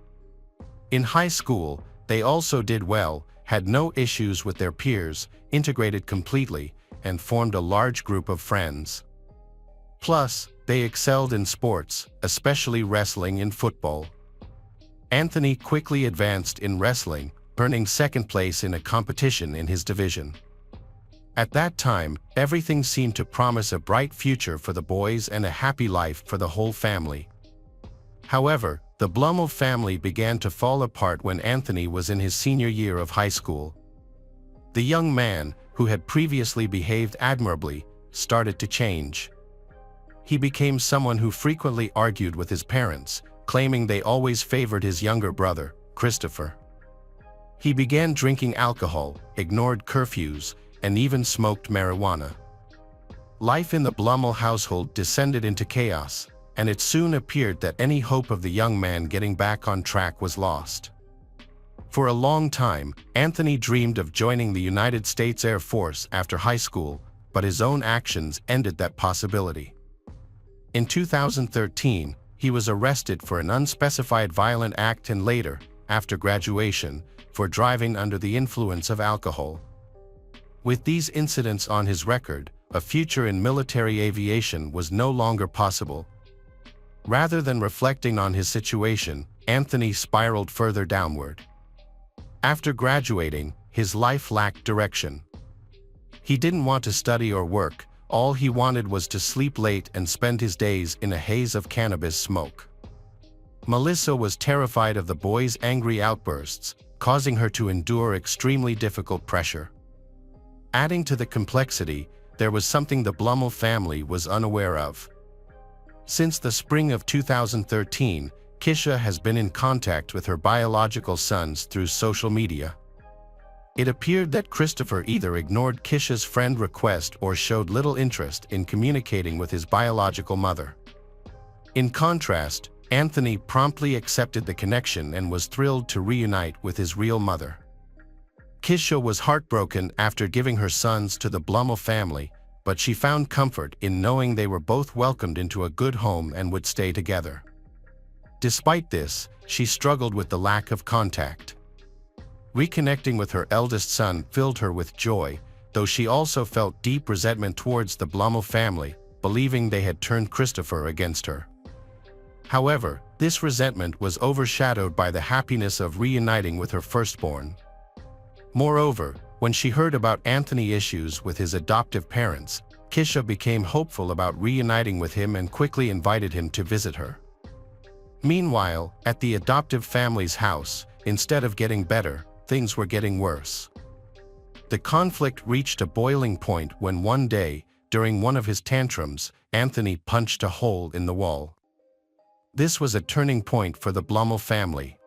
In high school, they also did well, had no issues with their peers, integrated completely, and formed a large group of friends. Plus, they excelled in sports, especially wrestling and football. Anthony quickly advanced in wrestling, earning 2nd place in a competition in his division. At that time, everything seemed to promise a bright future for the boys and a happy life for the whole family. However, the Blumel family began to fall apart when Anthony was in his senior year of high school. The young man, who had previously behaved admirably, started to change. He became someone who frequently argued with his parents, claiming they always favored his younger brother, Christopher. He began drinking alcohol, ignored curfews, and even smoked marijuana. Life in the Blumel household descended into chaos, and it soon appeared that any hope of the young man getting back on track was lost. For a long time, Anthony dreamed of joining the United States Air Force after high school, but his own actions ended that possibility. In 2013, he was arrested for an unspecified violent act and later, after graduation, for driving under the influence of alcohol. With these incidents on his record, a future in military aviation was no longer possible. Rather than reflecting on his situation, Anthony spiraled further downward. After graduating, his life lacked direction. He didn't want to study or work. All he wanted was to sleep late and spend his days in a haze of cannabis smoke. Melissa was terrified of the boy's angry outbursts, causing her to endure extremely difficult pressure. Adding to the complexity, there was something the Blummel family was unaware of. Since the spring of 2013, Kisha has been in contact with her biological sons through social media. It appeared that Christopher either ignored Kisha's friend request or showed little interest in communicating with his biological mother. In contrast, Anthony promptly accepted the connection and was thrilled to reunite with his real mother. Kisha was heartbroken after giving her sons to the Blummel family, but she found comfort in knowing they were both welcomed into a good home and would stay together. Despite this, she struggled with the lack of contact. Reconnecting with her eldest son filled her with joy, though she also felt deep resentment towards the Blummel family, believing they had turned Christopher against her. However, this resentment was overshadowed by the happiness of reuniting with her firstborn. Moreover, when she heard about Anthony's issues with his adoptive parents, Kisha became hopeful about reuniting with him and quickly invited him to visit her. Meanwhile, at the adoptive family's house, instead of getting better, things were getting worse. The conflict reached a boiling point when one day, during one of his tantrums, Anthony punched a hole in the wall. This was a turning point for the Blummel family.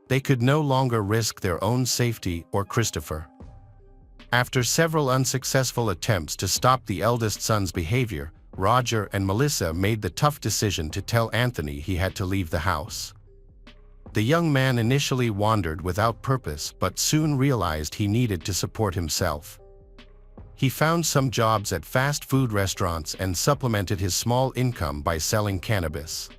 They could no longer risk their own safety or Christopher. After several unsuccessful attempts to stop the eldest son's behavior, Roger and Melissa made the tough decision to tell Anthony he had to leave the house. The young man initially wandered without purpose but soon realized he needed to support himself. He found some jobs at fast food restaurants and supplemented his small income by selling cannabis.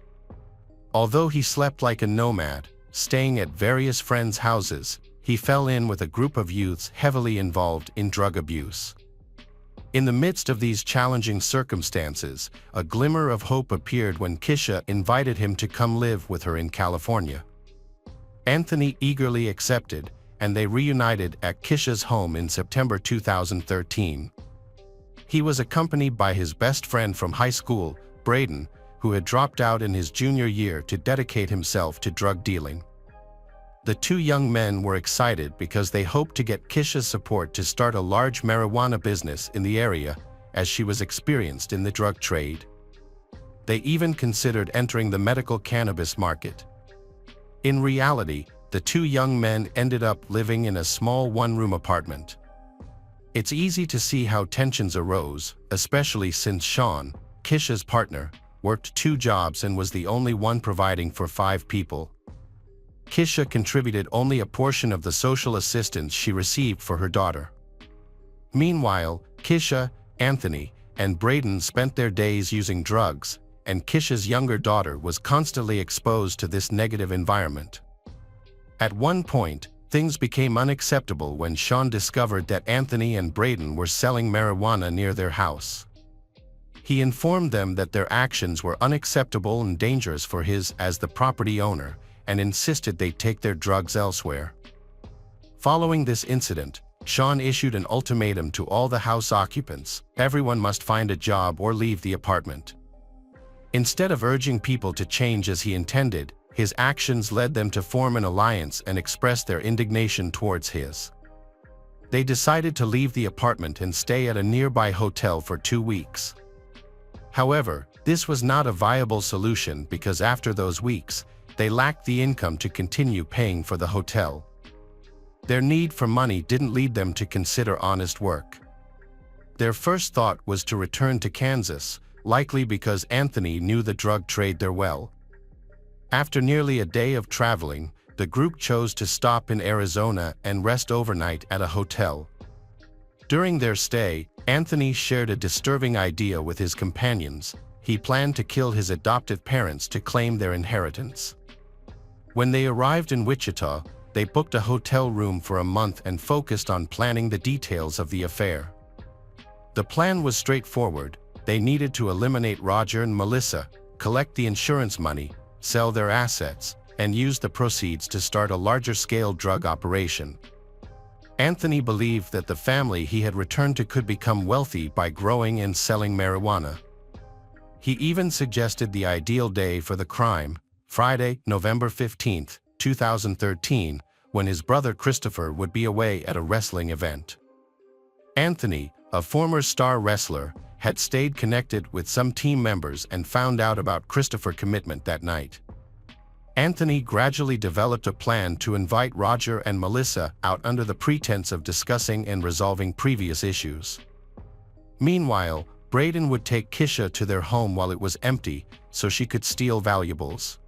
Although he slept like a nomad, staying at various friends' houses, he fell in with a group of youths heavily involved in drug abuse. In the midst of these challenging circumstances, a glimmer of hope appeared when Kisha invited him to come live with her in California. Anthony eagerly accepted, and they reunited at Kisha's home in September 2013. He was accompanied by his best friend from high school, Braden, who had dropped out in his junior year to dedicate himself to drug dealing. The two young men were excited because they hoped to get Kisha's support to start a large marijuana business in the area, as she was experienced in the drug trade. They even considered entering the medical cannabis market. In reality, the two young men ended up living in a small one-room apartment. It's easy to see how tensions arose, especially since Sean, Kisha's partner, worked 2 jobs and was the only one providing for 5 people. Kisha contributed only a portion of the social assistance she received for her daughter. Meanwhile, Kisha, Anthony, and Braden spent their days using drugs, and Kisha's younger daughter was constantly exposed to this negative environment. At one point, things became unacceptable when Sean discovered that Anthony and Braden were selling marijuana near their house. He informed them that their actions were unacceptable and dangerous for his as the property owner, and insisted they take their drugs elsewhere. Following this incident, Sean issued an ultimatum to all the house occupants: everyone must find a job or leave the apartment. Instead of urging people to change as he intended, his actions led them to form an alliance and express their indignation towards his. They decided to leave the apartment and stay at a nearby hotel for 2 weeks. However, this was not a viable solution because after those weeks, they lacked the income to continue paying for the hotel. Their need for money didn't lead them to consider honest work. Their first thought was to return to Kansas, likely because Anthony knew the drug trade there well. After nearly a day of traveling, the group chose to stop in Arizona and rest overnight at a hotel. During their stay, Anthony shared a disturbing idea with his companions. He planned to kill his adoptive parents to claim their inheritance. When they arrived in Wichita, they booked a hotel room for a month and focused on planning the details of the affair. The plan was straightforward. They needed to eliminate Roger and Melissa, collect the insurance money, sell their assets, and use the proceeds to start a larger-scale drug operation. Anthony believed that the family he had returned to could become wealthy by growing and selling marijuana. He even suggested the ideal day for the crime, Friday, November 15, 2013, when his brother Christopher would be away at a wrestling event. Anthony, a former star wrestler, had stayed connected with some team members and found out about Christopher's commitment that night. Anthony gradually developed a plan to invite Roger and Melissa out under the pretense of discussing and resolving previous issues. Meanwhile, Braden would take Kisha to their home while it was empty so she could steal valuables.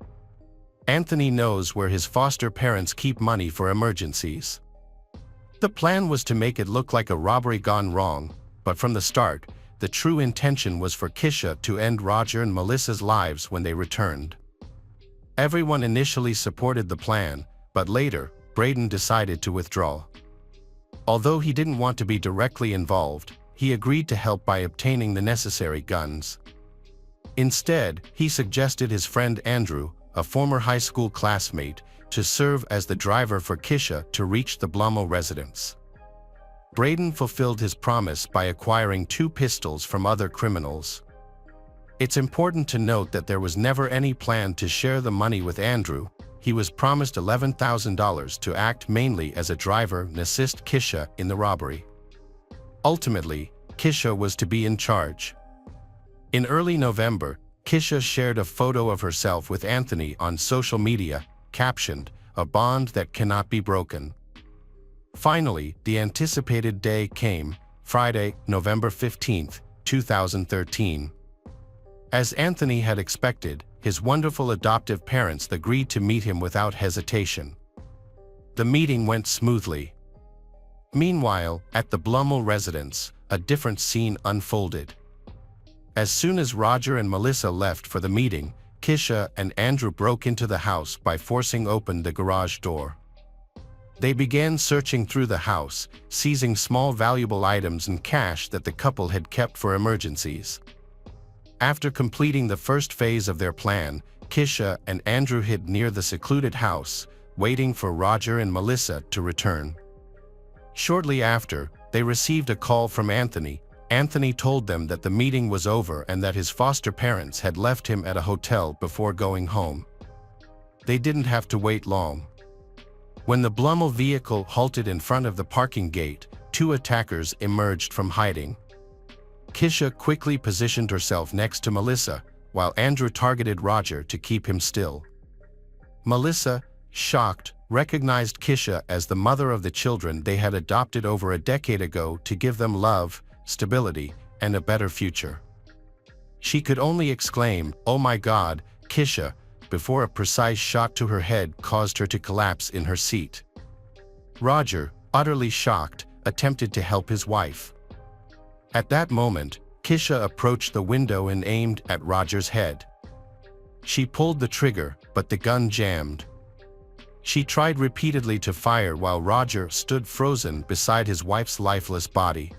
Anthony knows where his foster parents keep money for emergencies. The plan was to make it look like a robbery gone wrong, but from the start, the true intention was for Kisha to end Roger and Melissa's lives when they returned. Everyone initially supported the plan, but later, Braden decided to withdraw. Although he didn't want to be directly involved, he agreed to help by obtaining the necessary guns. Instead, he suggested his friend Andrew, a former high school classmate, to serve as the driver for Kisha to reach the Blumo residence. Braden fulfilled his promise by acquiring 2 pistols from other criminals. It's important to note that there was never any plan to share the money with Andrew. He was promised $11,000 to act mainly as a driver and assist Kisha in the robbery. Ultimately, Kisha was to be in charge. In early November, Kisha shared a photo of herself with Anthony on social media, captioned, "A bond that cannot be broken." Finally, the anticipated day came, Friday, November 15, 2013. As Anthony had expected, his wonderful adoptive parents agreed to meet him without hesitation. The meeting went smoothly. Meanwhile, at the Blumo residence, a different scene unfolded. As soon as Roger and Melissa left for the meeting, Kisha and Andrew broke into the house by forcing open the garage door. They began searching through the house, seizing small valuable items and cash that the couple had kept for emergencies. After completing the first phase of their plan, Kisha and Andrew hid near the secluded house, waiting for Roger and Melissa to return. Shortly after, they received a call from Anthony. Anthony told them that the meeting was over and that his foster parents had left him at a hotel before going home. They didn't have to wait long. When the Blumo vehicle halted in front of the parking gate, 2 attackers emerged from hiding. Kisha quickly positioned herself next to Melissa, while Andrew targeted Roger to keep him still. Melissa, shocked, recognized Kisha as the mother of the children they had adopted over a decade ago to give them love, stability, and a better future. She could only exclaim, "Oh my God, Kisha," before a precise shot to her head caused her to collapse in her seat. Roger, utterly shocked, attempted to help his wife. At that moment, Kisha approached the window and aimed at Roger's head. She pulled the trigger, but the gun jammed. She tried repeatedly to fire while Roger stood frozen beside his wife's lifeless body.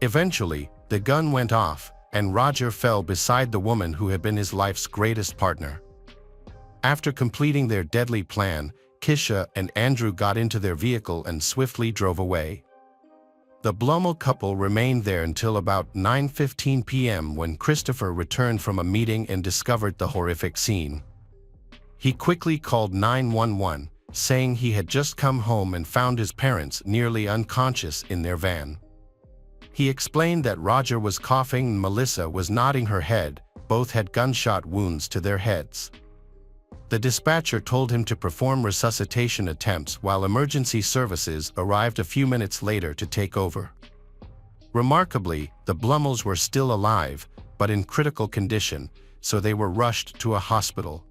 Eventually, the gun went off, and Roger fell beside the woman who had been his life's greatest partner. After completing their deadly plan, Kisha and Andrew got into their vehicle and swiftly drove away. The Blumo couple remained there until about 9:15 p.m. when Christopher returned from a meeting and discovered the horrific scene. He quickly called 911, saying he had just come home and found his parents nearly unconscious in their van. He explained that Roger was coughing and Melissa was nodding her head. Both had gunshot wounds to their heads. The dispatcher told him to perform resuscitation attempts while emergency services arrived a few minutes later to take over. Remarkably, the Blumels were still alive, but in critical condition, so they were rushed to a hospital.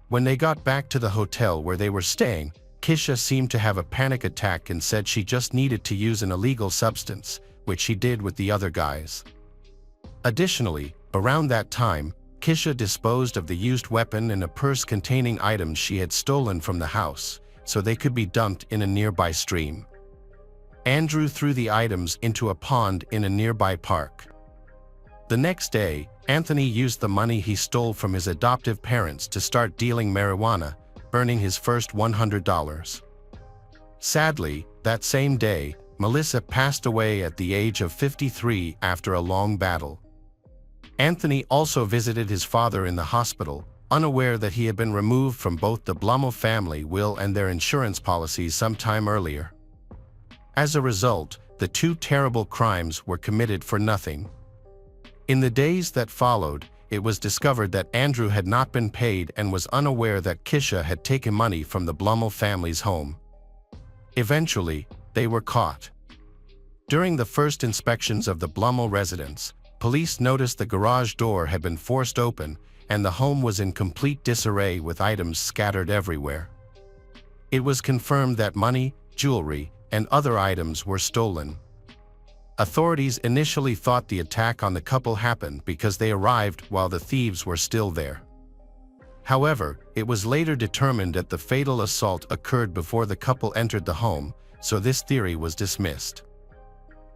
When they got back to the hotel where they were staying, Kisha seemed to have a panic attack and said she just needed to use an illegal substance, which she did with the other guys. Additionally, around that time, Kisha disposed of the used weapon and a purse containing items she had stolen from the house, so they could be dumped in a nearby stream. Andrew threw the items into a pond in a nearby park. The next day, Anthony used the money he stole from his adoptive parents to start dealing marijuana, earning his first $100. Sadly, that same day, Melissa passed away at the age of 53 after a long battle. Anthony also visited his father in the hospital, unaware that he had been removed from both the Blummel family will and their insurance policies some time earlier. As a result, the two terrible crimes were committed for nothing. In the days that followed, it was discovered that Andrew had not been paid and was unaware that Kisha had taken money from the Blummel family's home. Eventually, they were caught. During the first inspections of the Blummel residence, police noticed the garage door had been forced open and the home was in complete disarray with items scattered everywhere. It was confirmed that money, jewelry, and other items were stolen. Authorities initially thought the attack on the couple happened because they arrived while the thieves were still there. However, it was later determined that the fatal assault occurred before the couple entered the home, so this theory was dismissed.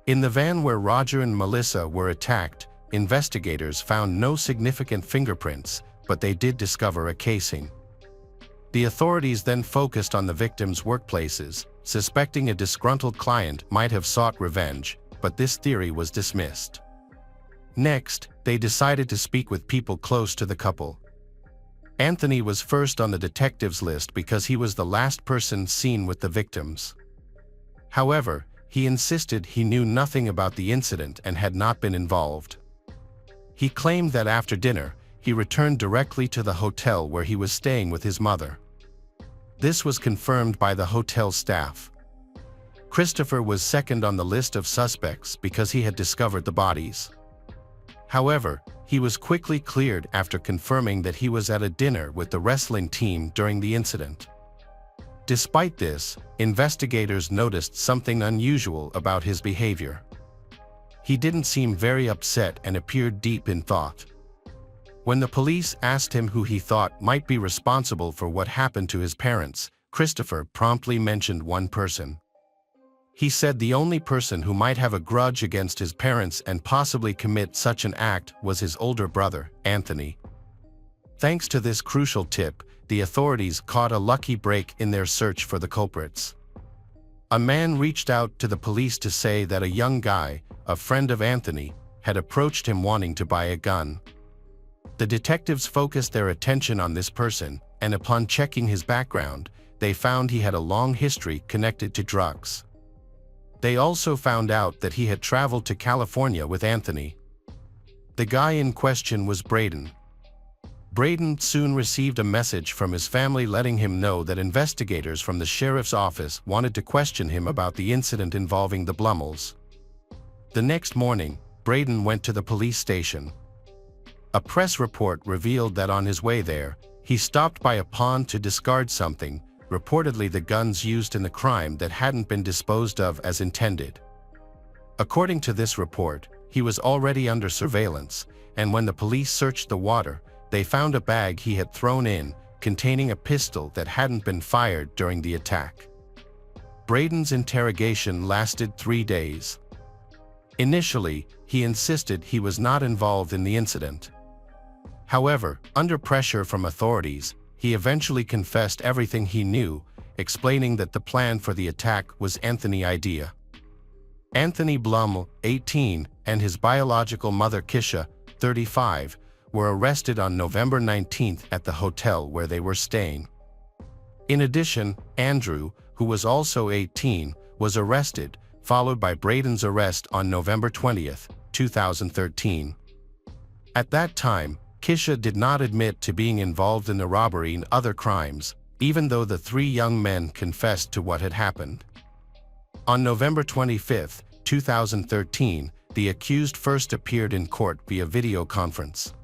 In the van where Roger and Melissa were attacked, investigators found no significant fingerprints, but they did discover a casing. The authorities then focused on the victims' workplaces, suspecting a disgruntled client might have sought revenge, but this theory was dismissed. Next, they decided to speak with people close to the couple. Anthony was first on the detectives' list because he was the last person seen with the victims. However, he insisted he knew nothing about the incident and had not been involved. He claimed that after dinner, he returned directly to the hotel where he was staying with his mother. This was confirmed by the hotel staff. Christopher was second on the list of suspects because he had discovered the bodies. However, he was quickly cleared after confirming that he was at a dinner with the wrestling team during the incident. Despite this, investigators noticed something unusual about his behavior. He didn't seem very upset and appeared deep in thought. When the police asked him who he thought might be responsible for what happened to his parents, Christopher promptly mentioned one person. He said the only person who might have a grudge against his parents and possibly commit such an act was his older brother, Anthony. Thanks to this crucial tip, the authorities caught a lucky break in their search for the culprits. A man reached out to the police to say that a young guy, a friend of Anthony, had approached him wanting to buy a gun. The detectives focused their attention on this person, and upon checking his background, they found he had a long history connected to drugs. They also found out that he had traveled to California with Anthony. The guy in question was Braden. Braden soon received a message from his family letting him know that investigators from the sheriff's office wanted to question him about the incident involving the Blummels. The next morning, Braden went to the police station. A press report revealed that on his way there, he stopped by a pond to discard something, reportedly the guns used in the crime that hadn't been disposed of as intended. According to this report, he was already under surveillance, and when the police searched the water, they found a bag he had thrown in, containing a pistol that hadn't been fired during the attack. Braden's interrogation lasted 3 days. Initially, he insisted he was not involved in the incident. However, under pressure from authorities, he eventually confessed everything he knew, explaining that the plan for the attack was Anthony's idea. Anthony Blummel, 18, and his biological mother Kisha, 35, were arrested on November 19 at the hotel where they were staying. In addition, Andrew, who was also 18, was arrested, followed by Braden's arrest on November 20, 2013. At that time, Kisha did not admit to being involved in the robbery and other crimes, even though the 3 young men confessed to what had happened. On November 25, 2013, the accused first appeared in court via video conference.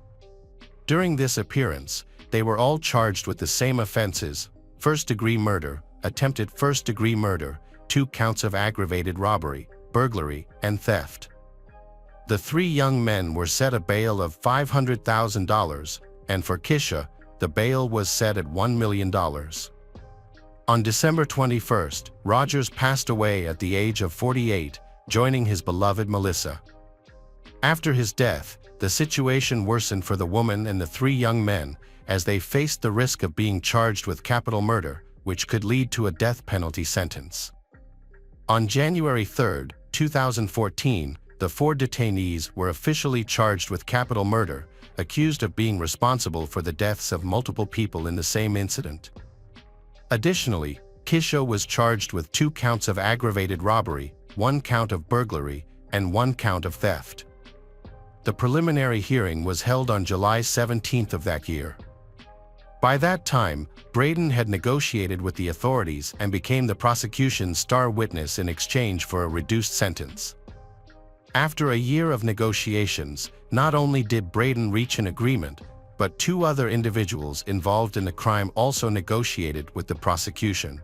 During this appearance, they were all charged with the same offenses: first-degree murder, attempted first-degree murder, 2 counts of aggravated robbery, burglary, and theft. The 3 young men were set a bail of $500,000, and for Kisha, the bail was set at $1 million. On December 21, Rogers passed away at the age of 48, joining his beloved Melissa. After his death, the situation worsened for the woman and the three young men as they faced the risk of being charged with capital murder, which could lead to a death penalty sentence. On January 3, 2014, the four detainees were officially charged with capital murder, accused of being responsible for the deaths of multiple people in the same incident. Additionally, Kisha was charged with 2 counts of aggravated robbery, 1 count of burglary, and 1 count of theft. The preliminary hearing was held on July 17 of that year. By that time, Braden had negotiated with the authorities and became the prosecution's star witness in exchange for a reduced sentence. After a year of negotiations, not only did Braden reach an agreement, but 2 other individuals involved in the crime also negotiated with the prosecution.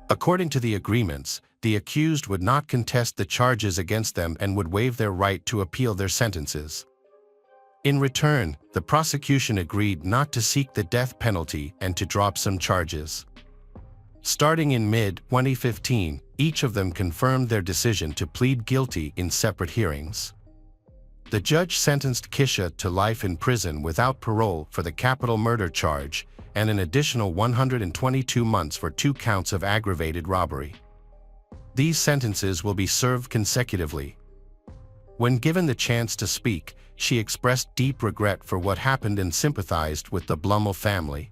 According to the agreements, the accused would not contest the charges against them and would waive their right to appeal their sentences. In return, the prosecution agreed not to seek the death penalty and to drop some charges. Starting in mid-2015, each of them confirmed their decision to plead guilty in separate hearings. The judge sentenced Kisha to life in prison without parole for the capital murder charge and an additional 122 months for 2 counts of aggravated robbery. These sentences will be served consecutively. When given the chance to speak, she expressed deep regret for what happened and sympathized with the Blummel family.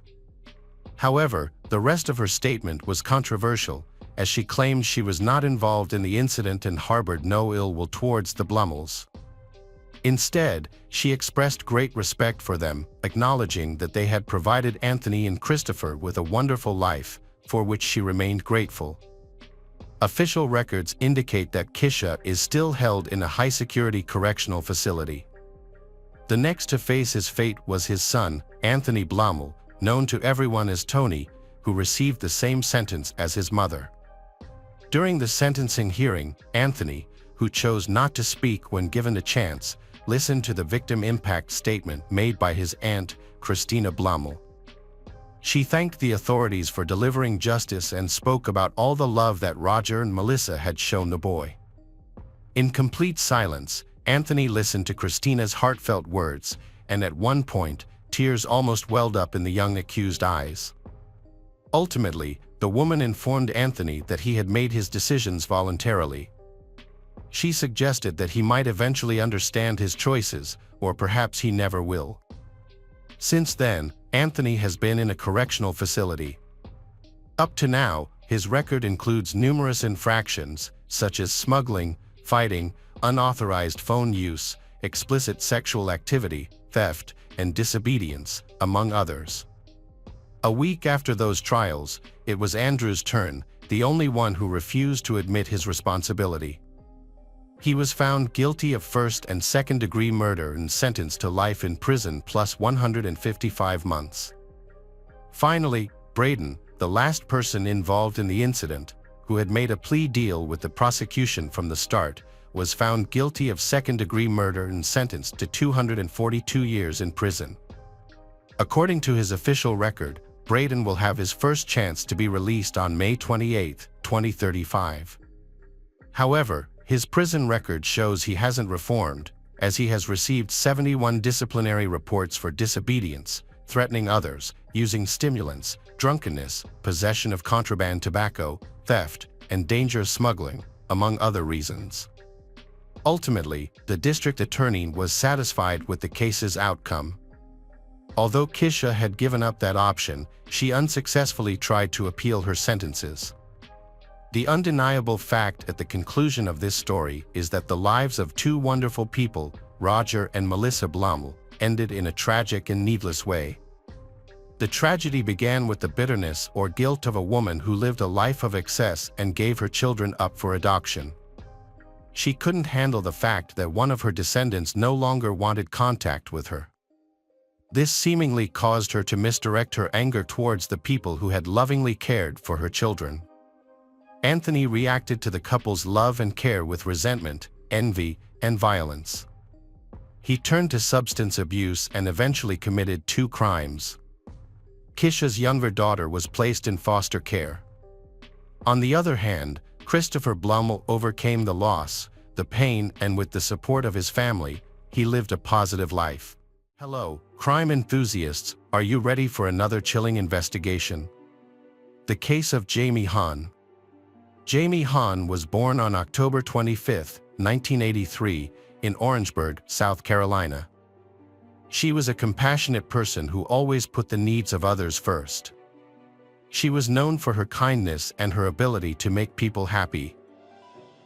However, the rest of her statement was controversial, as she claimed she was not involved in the incident and harbored no ill will towards the Blummels. Instead, she expressed great respect for them, acknowledging that they had provided Anthony and Christopher with a wonderful life, for which she remained grateful. Official records indicate that Kisha is still held in a high-security correctional facility. The next to face his fate was his son, Anthony Blummel, known to everyone as Tony, who received the same sentence as his mother. During the sentencing hearing, Anthony, who chose not to speak when given a chance, listened to the victim impact statement made by his aunt, Christina Blummel. She thanked the authorities for delivering justice and spoke about all the love that Roger and Melissa had shown the boy. In complete silence, Anthony listened to Christina's heartfelt words, and at one point, tears almost welled up in the young accused's eyes. Ultimately, the woman informed Anthony that he had made his decisions voluntarily. She suggested that he might eventually understand his choices, or perhaps he never will. Since then, Anthony has been in a correctional facility. Up to now, his record includes numerous infractions, such as smuggling, fighting, unauthorized phone use, explicit sexual activity, theft, and disobedience, among others. A week after those trials, it was Andrew's turn, the only one who refused to admit his responsibility. He was found guilty of first and second-degree murder and sentenced to life in prison plus 155 months. Finally, Braden, the last person involved in the incident, who had made a plea deal with the prosecution from the start, was found guilty of second-degree murder and sentenced to 242 years in prison. According to his official record, Braden will have his first chance to be released on May 28, 2035. However, his prison record shows he hasn't reformed, as he has received 71 disciplinary reports for disobedience, threatening others, using stimulants, drunkenness, possession of contraband tobacco, theft, and dangerous smuggling, among other reasons. Ultimately, the district attorney was satisfied with the case's outcome. Although Kisha had given up that option, she unsuccessfully tried to appeal her sentences. The undeniable fact at the conclusion of this story is that the lives of 2 wonderful people, Roger and Melissa Blummel, ended in a tragic and needless way. The tragedy began with the bitterness or guilt of a woman who lived a life of excess and gave her children up for adoption. She couldn't handle the fact that one of her descendants no longer wanted contact with her. This seemingly caused her to misdirect her anger towards the people who had lovingly cared for her children. Anthony reacted to the couple's love and care with resentment, envy, and violence. He turned to substance abuse and eventually committed 2 crimes. Kisha's younger daughter was placed in foster care. On the other hand, Christopher Blummel overcame the loss, the pain, and with the support of his family, he lived a positive life. Hello, crime enthusiasts, are you ready for another chilling investigation? The case of Jamie Hahn. Jamie Hahn was born on October 25, 1983, in Orangeburg, South Carolina. She was a compassionate person who always put the needs of others first. She was known for her kindness and her ability to make people happy.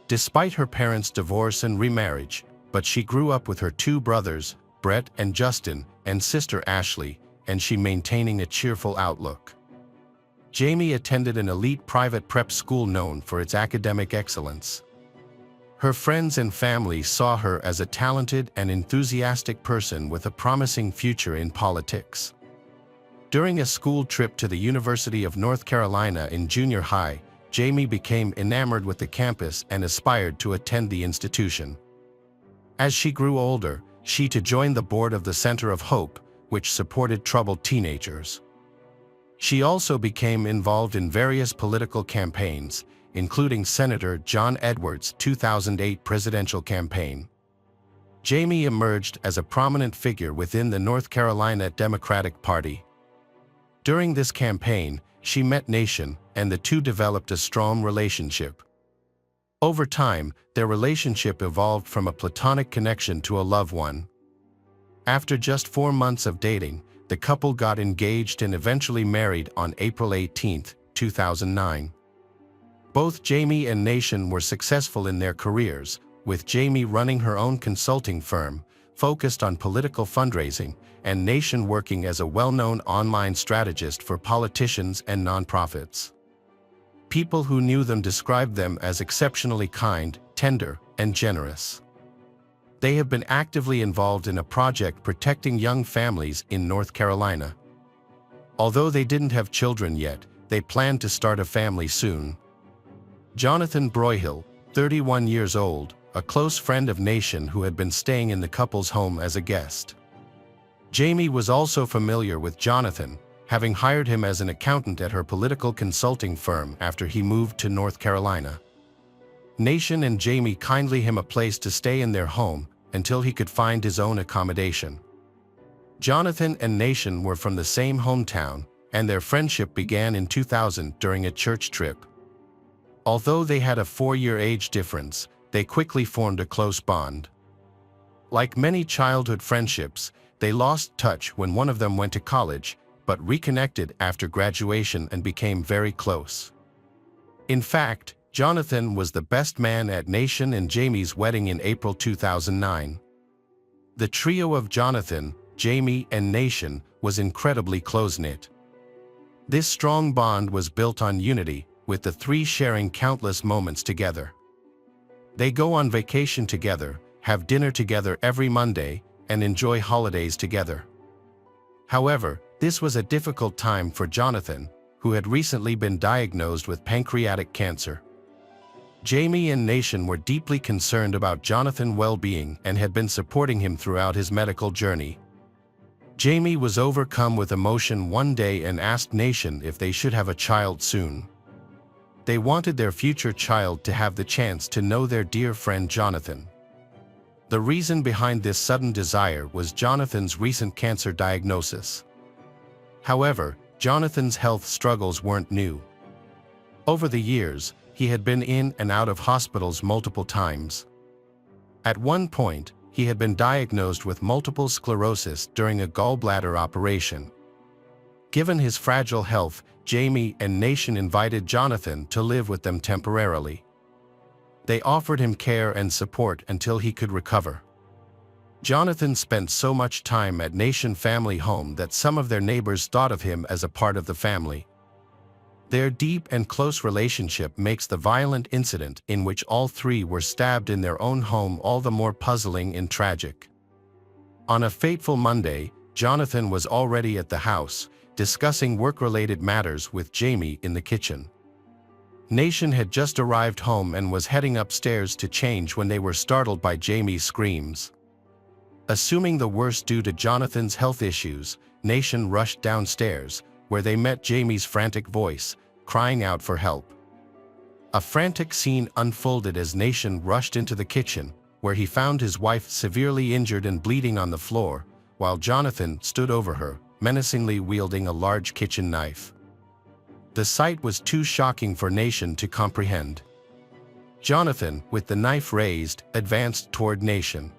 Despite her parents' divorce and remarriage, but she grew up with her two brothers, Brett and Justin, and sister Ashley, and she maintaining a cheerful outlook. Jamie attended an elite private prep school known for its academic excellence. Her friends and family saw her as a talented and enthusiastic person with a promising future in politics. During a school trip to the University of North Carolina in junior high, Jamie became enamored with the campus and aspired to attend the institution. As she grew older, she joined the board of the Center of Hope, which supported troubled teenagers. She also became involved in various political campaigns, including Senator John Edwards' 2008 presidential campaign. Jamie emerged as a prominent figure within the North Carolina Democratic Party. During this campaign, she met Nation, and the two developed a strong relationship. Over time, their relationship evolved from a platonic connection to a loved one. After just 4 months of dating, the couple got engaged and eventually married on April 18, 2009. Both Jamie and Nation were successful in their careers, with Jamie running her own consulting firm, focused on political fundraising, and Nation working as a well-known online strategist for politicians and nonprofits. People who knew them described them as exceptionally kind, tender, and generous. They have been actively involved in a project protecting young families in North Carolina. Although they didn't have children yet, they plan to start a family soon. Jonathan Broyhill, 31 years old, a close friend of Nation who had been staying in the couple's home as a guest. Jamie was also familiar with Jonathan, having hired him as an accountant at her political consulting firm after he moved to North Carolina. Nation and Jamie kindly him a place to stay in their home until he could find his own accommodation. Jonathan and Nation were from the same hometown, and their friendship began in 2000 during a church trip. Although they had a 4-year age difference, they quickly formed a close bond. Like many childhood friendships, they lost touch when one of them went to college, but reconnected after graduation and became very close. In fact, Jonathan was the best man at Nation and Jamie's wedding in April 2009. The trio of Jonathan, Jamie, and Nation was incredibly close-knit. This strong bond was built on unity, with the three sharing countless moments together. They go on vacation together, have dinner together every Monday, and enjoy holidays together. However, this was a difficult time for Jonathan, who had recently been diagnosed with pancreatic cancer. Jamie and Nation were deeply concerned about Jonathan's well-being and had been supporting him throughout his medical journey. Jamie was overcome with emotion one day and asked Nation if they should have a child soon. They wanted their future child to have the chance to know their dear friend Jonathan. The reason behind this sudden desire was Jonathan's recent cancer diagnosis. However, Jonathan's health struggles weren't new. Over the years, he had been in and out of hospitals multiple times. At one point, he had been diagnosed with multiple sclerosis during a gallbladder operation. Given his fragile health, Jamie and Nation invited Jonathan to live with them temporarily. They offered him care and support until he could recover. Jonathan spent so much time at Nation family home that some of their neighbors thought of him as a part of the family. Their deep and close relationship makes the violent incident in which all three were stabbed in their own home all the more puzzling and tragic. On a fateful Monday, Jonathan was already at the house, discussing work-related matters with Jamie in the kitchen. Nation had just arrived home and was heading upstairs to change when they were startled by Jamie's screams. Assuming the worst due to Jonathan's health issues, Nation rushed downstairs, where they met Jamie's frantic voice, crying out for help. A frantic scene unfolded as Nation rushed into the kitchen, where he found his wife severely injured and bleeding on the floor, while Jonathan stood over her, menacingly wielding a large kitchen knife. The sight was too shocking for Nation to comprehend. Jonathan, with the knife raised, advanced toward Nation.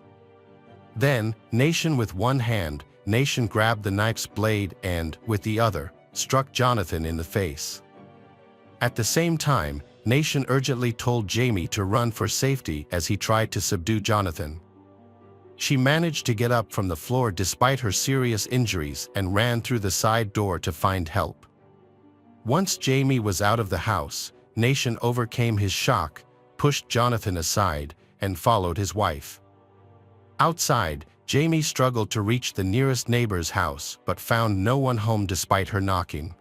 Then, Nation with one hand, Nation grabbed the knife's blade and, with the other, struck Jonathan in the face. At the same time, Nation urgently told Jamie to run for safety as he tried to subdue Jonathan. She managed to get up from the floor despite her serious injuries and ran through the side door to find help. Once Jamie was out of the house, Nation overcame his shock, pushed Jonathan aside, and followed his wife. Outside, Jamie struggled to reach the nearest neighbor's house but found no one home despite her knocking.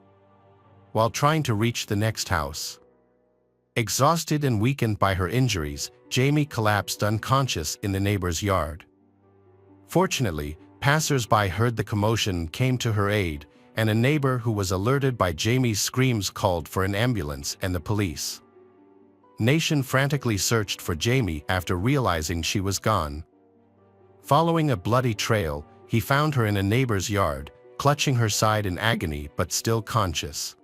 While trying to reach the next house, exhausted and weakened by her injuries, Jamie collapsed unconscious in the neighbor's yard. Fortunately, passers-by heard the commotion and came to her aid, and a neighbor who was alerted by Jamie's screams called for an ambulance and the police. Nation frantically searched for Jamie after realizing she was gone. Following a bloody trail, he found her in a neighbor's yard, clutching her side in agony but still conscious.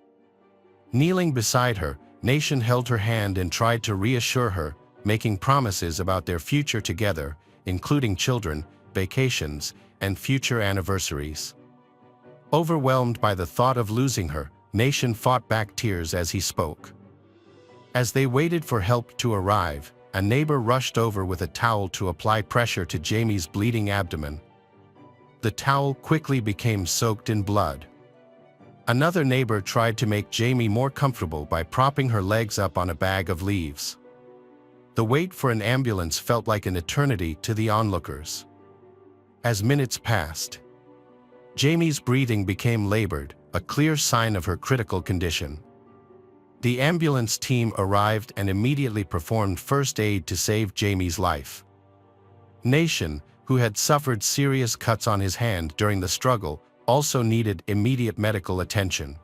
Kneeling beside her, Nation held her hand and tried to reassure her, making promises about their future together, including children, vacations, and future anniversaries. Overwhelmed by the thought of losing her, Nation fought back tears as he spoke. As they waited for help to arrive, a neighbor rushed over with a towel to apply pressure to Jamie's bleeding abdomen. The towel quickly became soaked in blood. Another neighbor tried to make Jamie more comfortable by propping her legs up on a bag of leaves. The wait for an ambulance felt like an eternity to the onlookers. As minutes passed, Jamie's breathing became labored, a clear sign of her critical condition. The ambulance team arrived and immediately performed first aid to save Jamie's life. Nation, who had suffered serious cuts on his hand during the struggle, also needed immediate medical attention.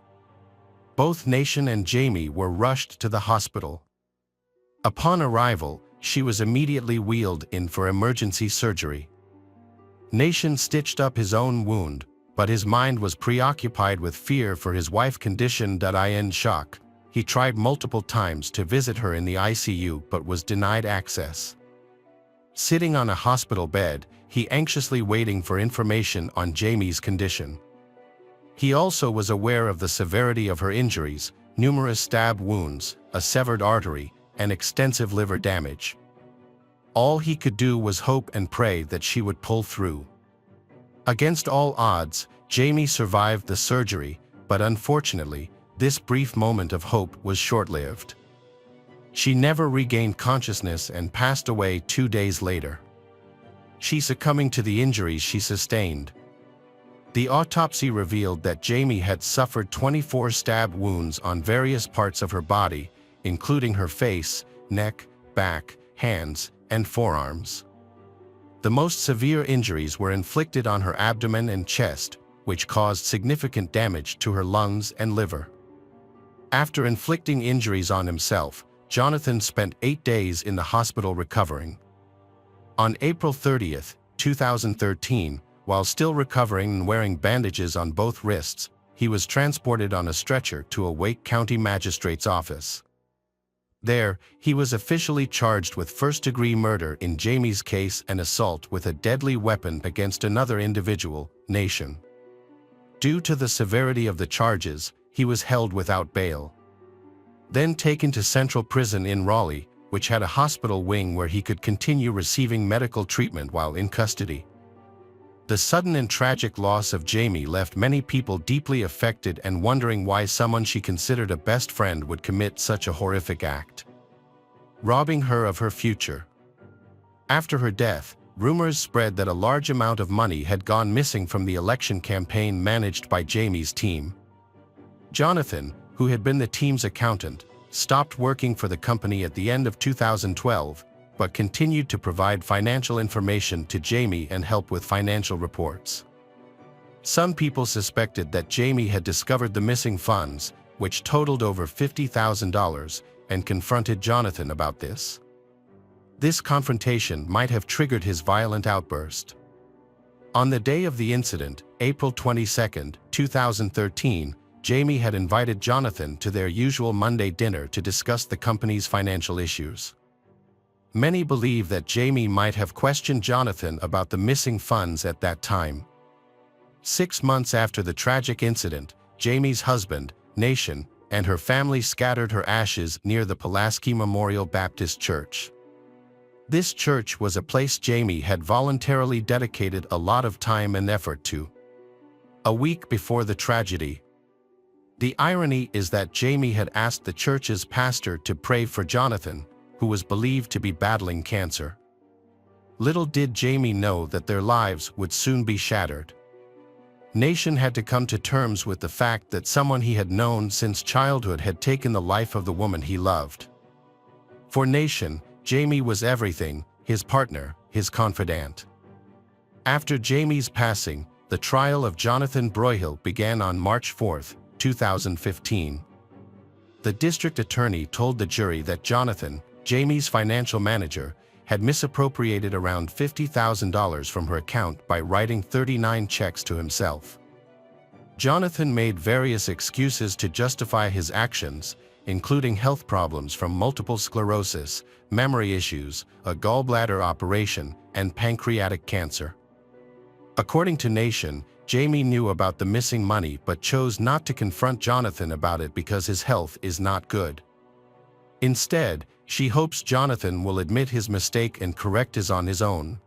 Both Nation and Jamie were rushed to the hospital. Upon arrival, she was immediately wheeled in for emergency surgery. Nation stitched up his own wound, but his mind was preoccupied with fear for his wife's condition. In shock, he tried multiple times to visit her in the ICU but was denied access. Sitting on a hospital bed, he anxiously waiting for information on Jamie's condition. He also was aware of the severity of her injuries, numerous stab wounds, a severed artery, and extensive liver damage. All he could do was hope and pray that she would pull through. Against all odds, Jamie survived the surgery, but unfortunately, this brief moment of hope was short-lived. She never regained consciousness and passed away 2 days later. She succumbing to the injuries she sustained. The autopsy revealed that Jamie had suffered 24 stab wounds on various parts of her body, including her face, neck, back, hands, and forearms. The most severe injuries were inflicted on her abdomen and chest, which caused significant damage to her lungs and liver. After inflicting injuries on himself, Jonathan spent 8 days in the hospital recovering. On April 30, 2013, while still recovering and wearing bandages on both wrists, he was transported on a stretcher to a Wake County Magistrate's office. There, he was officially charged with first-degree murder in Jamie's case and assault with a deadly weapon against another individual, Nation. Due to the severity of the charges, he was held without bail. Then taken to Central Prison in Raleigh, which had a hospital wing where he could continue receiving medical treatment while in custody. The sudden and tragic loss of Jamie left many people deeply affected and wondering why someone she considered a best friend would commit such a horrific act, robbing her of her future. After her death, rumors spread that a large amount of money had gone missing from the election campaign managed by Jamie's team. Jonathan, who had been the team's accountant, stopped working for the company at the end of 2012, but continued to provide financial information to Jamie and help with financial reports. Some people suspected that Jamie had discovered the missing funds, which totaled over $50,000, and confronted Jonathan about this. This confrontation might have triggered his violent outburst. On the day of the incident, April 22, 2013, Jamie had invited Jonathan to their usual Monday dinner to discuss the company's financial issues. Many believe that Jamie might have questioned Jonathan about the missing funds at that time. 6 months after the tragic incident, Jamie's husband, Nation, and her family scattered her ashes near the Pulaski Memorial Baptist Church. This church was a place Jamie had voluntarily dedicated a lot of time and effort to. A week before the tragedy. The irony is that Jamie had asked the church's pastor to pray for Jonathan, who was believed to be battling cancer. Little did Jamie know that their lives would soon be shattered. Nation had to come to terms with the fact that someone he had known since childhood had taken the life of the woman he loved. For Nation, Jamie was everything, his partner, his confidant. After Jamie's passing, the trial of Jonathan Broyhill began on March 4, 2015. The district attorney told the jury that Jonathan, Jamie's financial manager, had misappropriated around $50,000 from her account by writing 39 checks to himself. Jonathan made various excuses to justify his actions, including health problems from multiple sclerosis, memory issues, a gallbladder operation, and pancreatic cancer. According to Nation, Jamie knew about the missing money but chose not to confront Jonathan about it because his health is not good. Instead, she hopes Jonathan will admit his mistake and correct it on his own.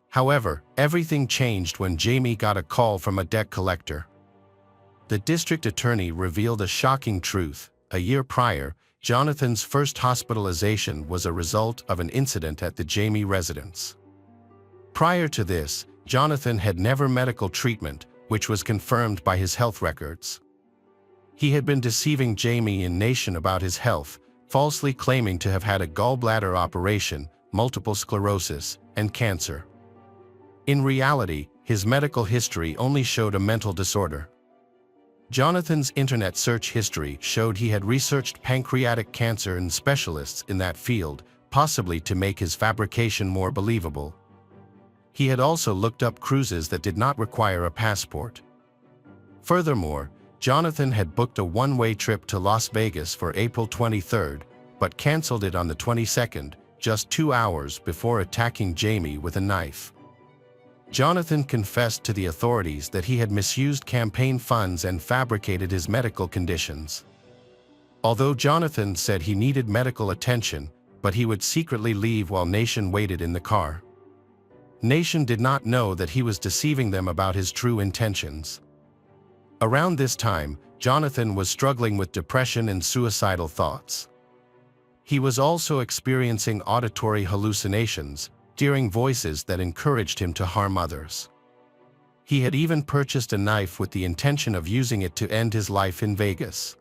However, everything changed when Jamie got a call from a debt collector. The district attorney revealed a shocking truth. A year prior, Jonathan's first hospitalization was a result of an incident at the Jamie residence. Prior to this, Jonathan had never medical treatment, which was confirmed by his health records. He had been deceiving Jamie and Nation about his health, falsely claiming to have had a gallbladder operation, multiple sclerosis, and cancer. In reality, his medical history only showed a mental disorder. Jonathan's internet search history showed he had researched pancreatic cancer and specialists in that field, possibly to make his fabrication more believable. He had also looked up cruises that did not require a passport. Furthermore, Jonathan had booked a one-way trip to Las Vegas for April 23, but canceled it on the 22nd, just 2 hours before attacking Jamie with a knife. Jonathan confessed to the authorities that he had misused campaign funds and fabricated his medical conditions. Although Jonathan said he needed medical attention, but he would secretly leave while Nation waited in the car. Nation did not know that he was deceiving them about his true intentions. Around this time, Jonathan was struggling with depression and suicidal thoughts. He was also experiencing auditory hallucinations, hearing voices that encouraged him to harm others. He had even purchased a knife with the intention of using it to end his life in Vegas.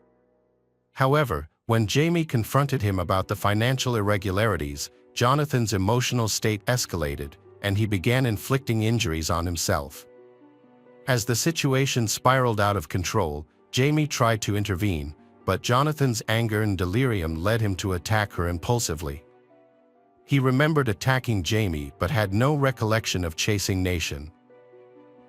However, when Jamie confronted him about the financial irregularities, Jonathan's emotional state escalated, and he began inflicting injuries on himself. As the situation spiraled out of control, Jamie tried to intervene, but Jonathan's anger and delirium led him to attack her impulsively. He remembered attacking Jamie but had no recollection of chasing Nation.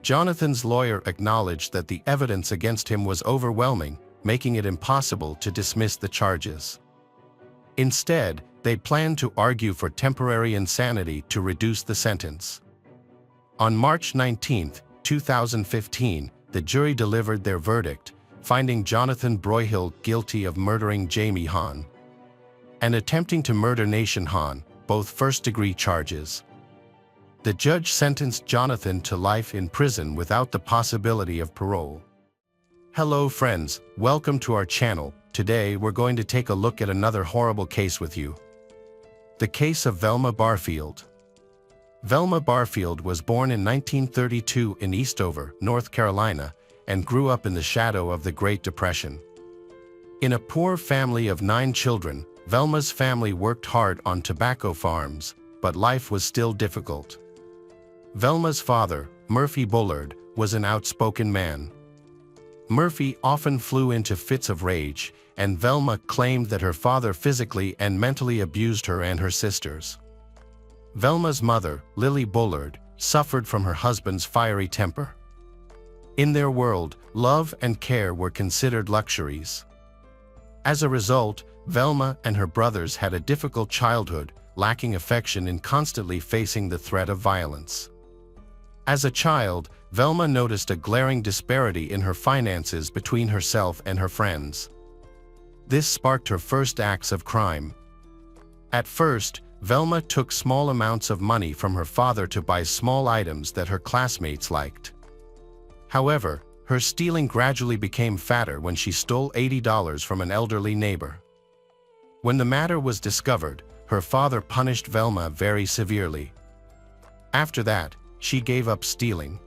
Jonathan's lawyer acknowledged that the evidence against him was overwhelming, making it impossible to dismiss the charges. Instead, they planned to argue for temporary insanity to reduce the sentence. On March 19, 2015, the jury delivered their verdict, finding Jonathan Broyhill guilty of murdering Jamie Hahn and attempting to murder Nation Hahn, both first-degree charges. The judge sentenced Jonathan to life in prison without the possibility of parole. Hello friends, welcome to our channel. Today we're going to take a look at another horrible case with you. The case of Velma Barfield. Velma Barfield was born in 1932 in Eastover, North Carolina, and grew up in the shadow of the Great Depression. In a poor family of 9 children, Velma's family worked hard on tobacco farms, but life was still difficult. Velma's father, Murphy Bullard, was an outspoken man. Murphy often flew into fits of rage, and Velma claimed that her father physically and mentally abused her and her sisters. Velma's mother, Lily Bullard, suffered from her husband's fiery temper. In their world, love and care were considered luxuries. As a result, Velma and her brothers had a difficult childhood, lacking affection and constantly facing the threat of violence. As a child, Velma noticed a glaring disparity in her finances between herself and her friends. This sparked her first acts of crime. At first, Velma took small amounts of money from her father to buy small items that her classmates liked. However, her stealing gradually became fatter when she stole $80 from an elderly neighbor. When the matter was discovered, her father punished Velma very severely. After that, she gave up stealing.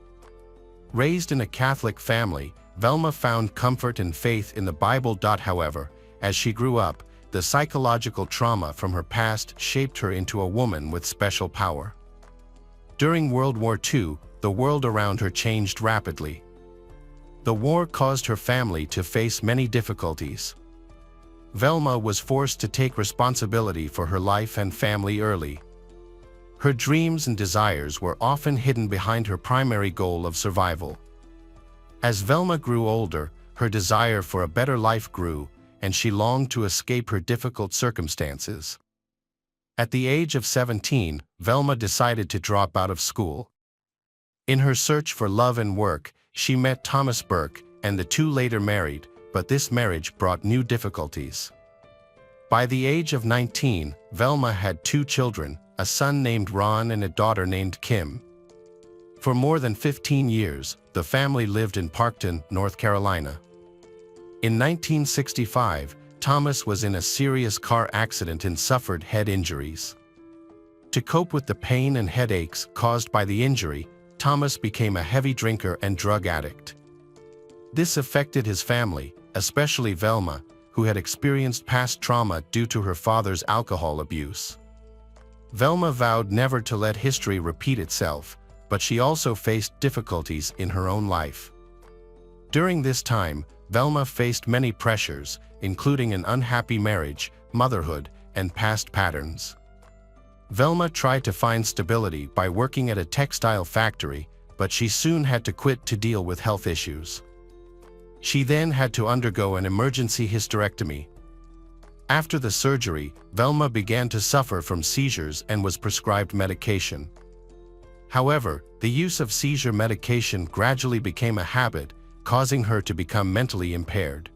Raised in a Catholic family, Velma found comfort and faith in the Bible. However, as she grew up, the psychological trauma from her past shaped her into a woman with special power. During World War II, the world around her changed rapidly. The war caused her family to face many difficulties. Velma was forced to take responsibility for her life and family early. Her dreams and desires were often hidden behind her primary goal of survival. As Velma grew older, her desire for a better life grew, and she longed to escape her difficult circumstances. At the age of 17, Velma decided to drop out of school. In her search for love and work, she met Thomas Burke, and the two later married, but this marriage brought new difficulties. By the age of 19, Velma had 2 children, a son named Ron and a daughter named Kim. For more than 15 years, the family lived in Parkton, North Carolina. In 1965, Thomas was in a serious car accident and suffered head injuries. To cope with the pain and headaches caused by the injury, Thomas became a heavy drinker and drug addict. This affected his family, especially Velma, who had experienced past trauma due to her father's alcohol abuse. Velma vowed never to let history repeat itself, but she also faced difficulties in her own life. During this time, Velma faced many pressures, including an unhappy marriage, motherhood, and past patterns. Velma tried to find stability by working at a textile factory, but she soon had to quit to deal with health issues. She then had to undergo an emergency hysterectomy. After the surgery, Velma began to suffer from seizures and was prescribed medication. However, the use of seizure medication gradually became a habit, causing her to become mentally impaired.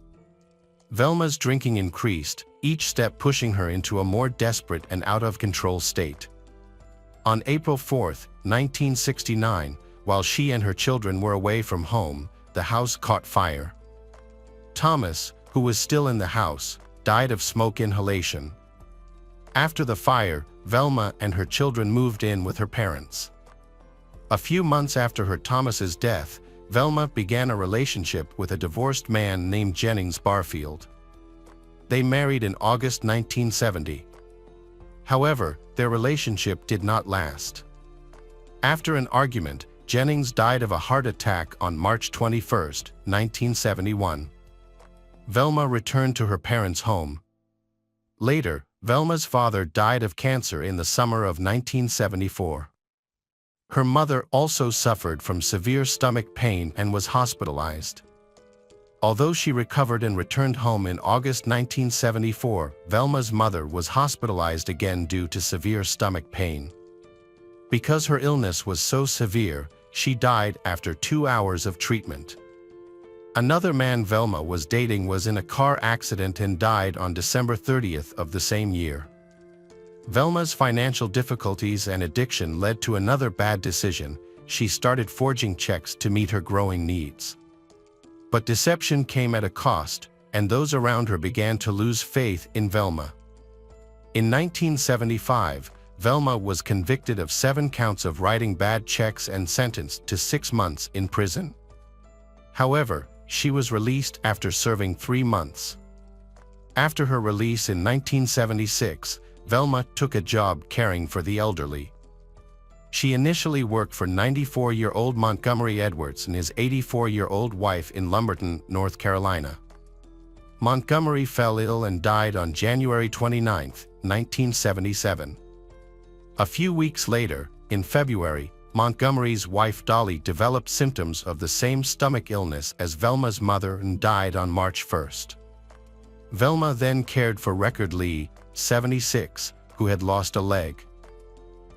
Velma's drinking increased, each step pushing her into a more desperate and out-of-control state. On April 4, 1969, while she and her children were away from home, the house caught fire. Thomas, who was still in the house, died of smoke inhalation. After the fire, Velma and her children moved in with her parents. A few months after her Thomas's death, Velma began a relationship with a divorced man named Jennings Barfield. They married in August 1970. However, their relationship did not last. After an argument, Jennings died of a heart attack on March 21, 1971. Velma returned to her parents' home. Later, Velma's father died of cancer in the summer of 1974. Her mother also suffered from severe stomach pain and was hospitalized. Although she recovered and returned home in August 1974, Velma's mother was hospitalized again due to severe stomach pain. Because her illness was so severe, she died after 2 hours of treatment. Another man Velma was dating was in a car accident and died on December 30th of the same year. Velma's financial difficulties and addiction led to another bad decision. She started forging checks to meet her growing needs. But deception came at a cost, and those around her began to lose faith in Velma. In 1975, Velma was convicted of 7 counts of writing bad checks and sentenced to 6 months in prison. However, she was released after serving 3 months. After her release in 1976, Velma took a job caring for the elderly. She initially worked for 94-year-old Montgomery Edwards and his 84-year-old wife in Lumberton, North Carolina. Montgomery fell ill and died on January 29, 1977. A few weeks later, in February, Montgomery's wife Dolly developed symptoms of the same stomach illness as Velma's mother and died on March 1st. Velma then cared for Record Lee, 76, who had lost a leg.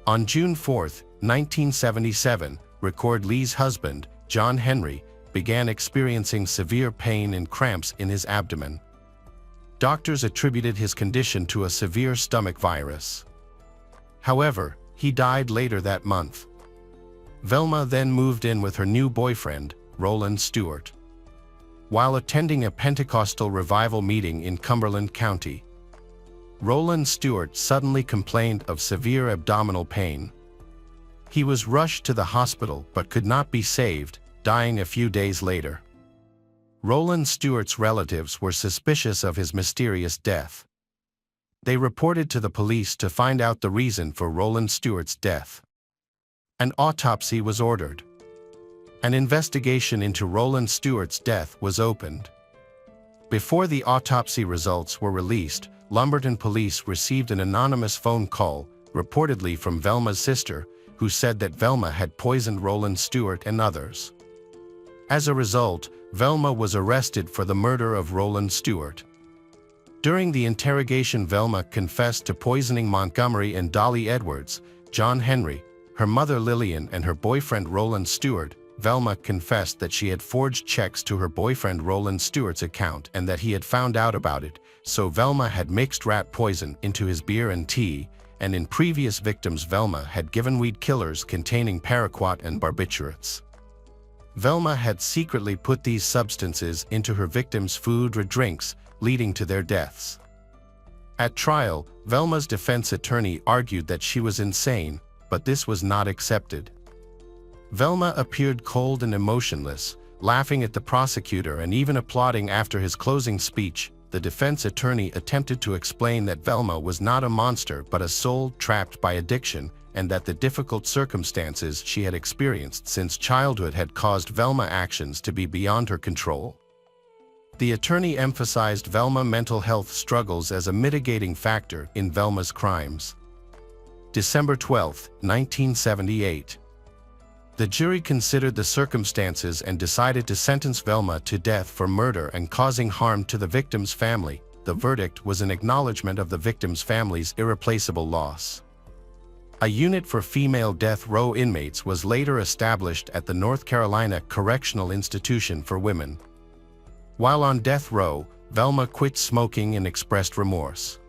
On June 4, 1977, Record Lee's husband, John Henry, began experiencing severe pain and cramps in his abdomen. Doctors attributed his condition to a severe stomach virus. However, he died later that month. Velma then moved in with her new boyfriend, Roland Stewart. While attending a Pentecostal revival meeting in Cumberland County, Roland Stewart suddenly complained of severe abdominal pain. He was rushed to the hospital but could not be saved, dying a few days later. Roland Stewart's relatives were suspicious of his mysterious death. They reported to the police to find out the reason for Roland Stewart's death. An autopsy was ordered. An investigation into Roland Stewart's death was opened. Before the autopsy results were released, Lumberton police received an anonymous phone call, reportedly from Velma's sister, who said that Velma had poisoned Roland Stewart and others. As a result, Velma was arrested for the murder of Roland Stewart. During the interrogation, Velma confessed to poisoning Montgomery and Dolly Edwards, John Henry, her mother Lillian, and her boyfriend Roland Stewart. Velma confessed that she had forged checks to her boyfriend Roland Stewart's account and that he had found out about it, so Velma had mixed rat poison into his beer and tea, and in previous victims Velma had given weed killers containing paraquat and barbiturates. Velma had secretly put these substances into her victims' food or drinks, leading to their deaths. At trial, Velma's defense attorney argued that she was insane, but this was not accepted. Velma appeared cold and emotionless, laughing at the prosecutor and even applauding after his closing speech. The defense attorney attempted to explain that Velma was not a monster but a soul trapped by addiction, and that the difficult circumstances she had experienced since childhood had caused Velma's actions to be beyond her control. The attorney emphasized Velma's mental health struggles as a mitigating factor in Velma's crimes. December 12, 1978. The jury considered the circumstances and decided to sentence Velma to death for murder and causing harm to the victim's family. The verdict was an acknowledgement of the victim's family's irreplaceable loss. A unit for female death row inmates was later established at the North Carolina Correctional Institution for Women. While on death row, Velma quit smoking and expressed remorse.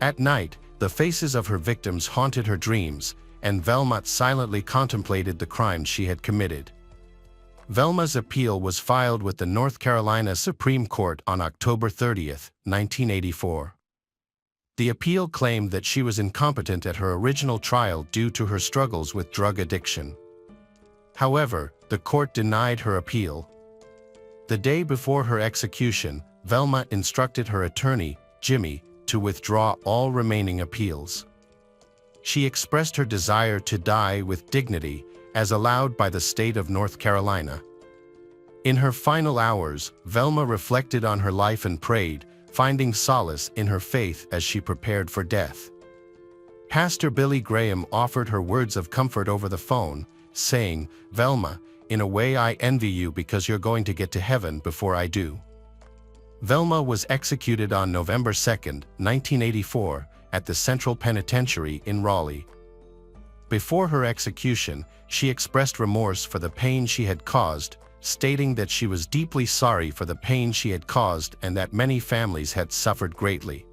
At night, the faces of her victims haunted her dreams, and Velma silently contemplated the crimes she had committed. Velma's appeal was filed with the North Carolina Supreme Court on October 30, 1984. The appeal claimed that she was incompetent at her original trial due to her struggles with drug addiction. However, the court denied her appeal. The day before her execution, Velma instructed her attorney, Jimmy, to withdraw all remaining appeals. She expressed her desire to die with dignity, as allowed by the state of North Carolina. In her final hours, Velma reflected on her life and prayed, finding solace in her faith as she prepared for death. Pastor Billy Graham offered her words of comfort over the phone, saying, "Velma, in a way I envy you because you're going to get to heaven before I do." Velma was executed on November 2, 1984, at the Central Penitentiary in Raleigh. Before her execution, she expressed remorse for the pain she had caused, stating that she was deeply sorry for the pain she had caused and that many families had suffered greatly.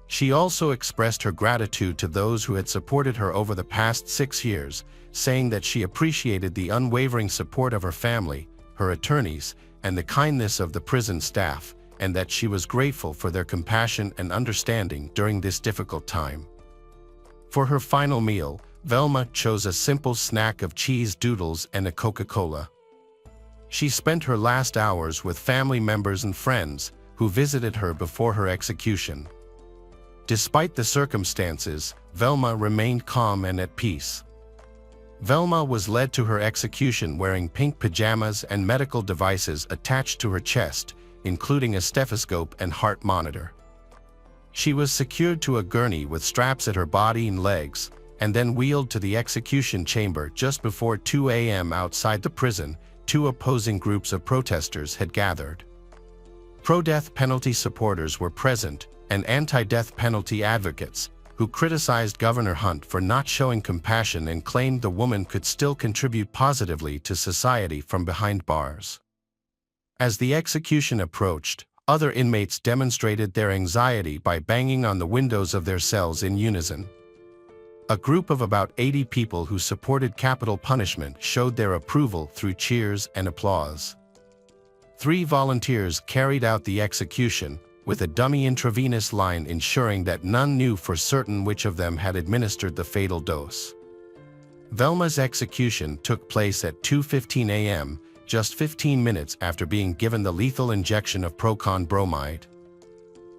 She also expressed her gratitude to those who had supported her over the past 6 years, saying that she appreciated the unwavering support of her family, her attorneys, and the kindness of the prison staff, and that she was grateful for their compassion and understanding during this difficult time. For her final meal, Velma chose a simple snack of cheese doodles and a Coca-Cola. She spent her last hours with family members and friends who visited her before her execution. Despite the circumstances, Velma remained calm and at peace. Velma was led to her execution wearing pink pajamas and medical devices attached to her chest, including a stethoscope and heart monitor. She was secured to a gurney with straps at her body and legs, and then wheeled to the execution chamber just before 2 a.m. Outside the prison. Two opposing groups of protesters had gathered. Pro-death penalty supporters were present, and anti-death penalty advocates, who criticized Governor Hunt for not showing compassion and claimed the woman could still contribute positively to society from behind bars. As the execution approached, other inmates demonstrated their anxiety by banging on the windows of their cells in unison. A group of about 80 people who supported capital punishment showed their approval through cheers and applause. 3 volunteers carried out the execution, with a dummy intravenous line ensuring that none knew for certain which of them had administered the fatal dose. Velma's execution took place at 2:15 a.m., just 15 minutes after being given the lethal injection of proton bromide.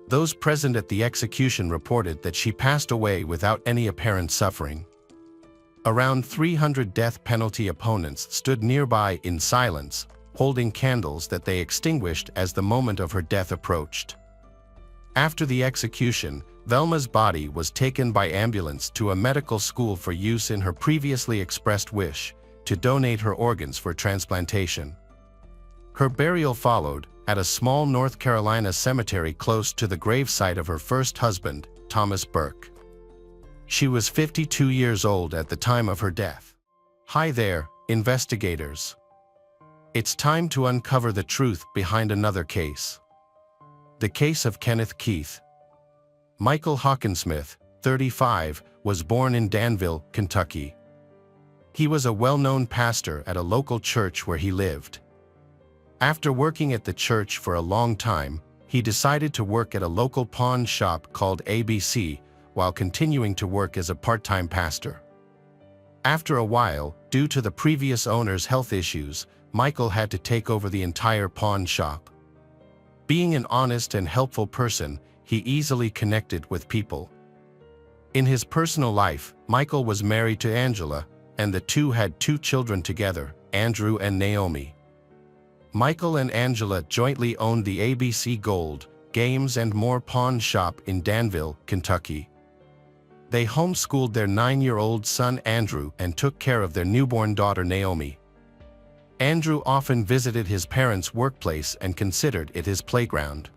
Those present at the execution reported that she passed away without any apparent suffering. Around 300 death penalty opponents stood nearby in silence, holding candles that they extinguished as the moment of her death approached. After the execution, Velma's body was taken by ambulance to a medical school for use in her previously expressed wish to donate her organs for transplantation. Her burial followed at a small North Carolina cemetery close to the gravesite of her first husband, Thomas Burke. She was 52 years old at the time of her death. Hi there, investigators. It's time to uncover the truth behind another case. The case of Kenneth Keith. Michael Hawkinsmith, 35, was born in Danville, Kentucky. He was a well-known pastor at a local church where he lived. After working at the church for a long time, he decided to work at a local pawn shop called ABC while continuing to work as a part-time pastor. After a while, due to the previous owner's health issues, Michael had to take over the entire pawn shop. Being an honest and helpful person, he easily connected with people. In his personal life, Michael was married to Angela, and the two had 2 children together, Andrew and Naomi. Michael and Angela jointly owned the ABC Gold, Games and More pawn shop in Danville, Kentucky. They homeschooled their 9-year-old son Andrew and took care of their newborn daughter Naomi. Andrew often visited his parents' workplace and considered it his playground.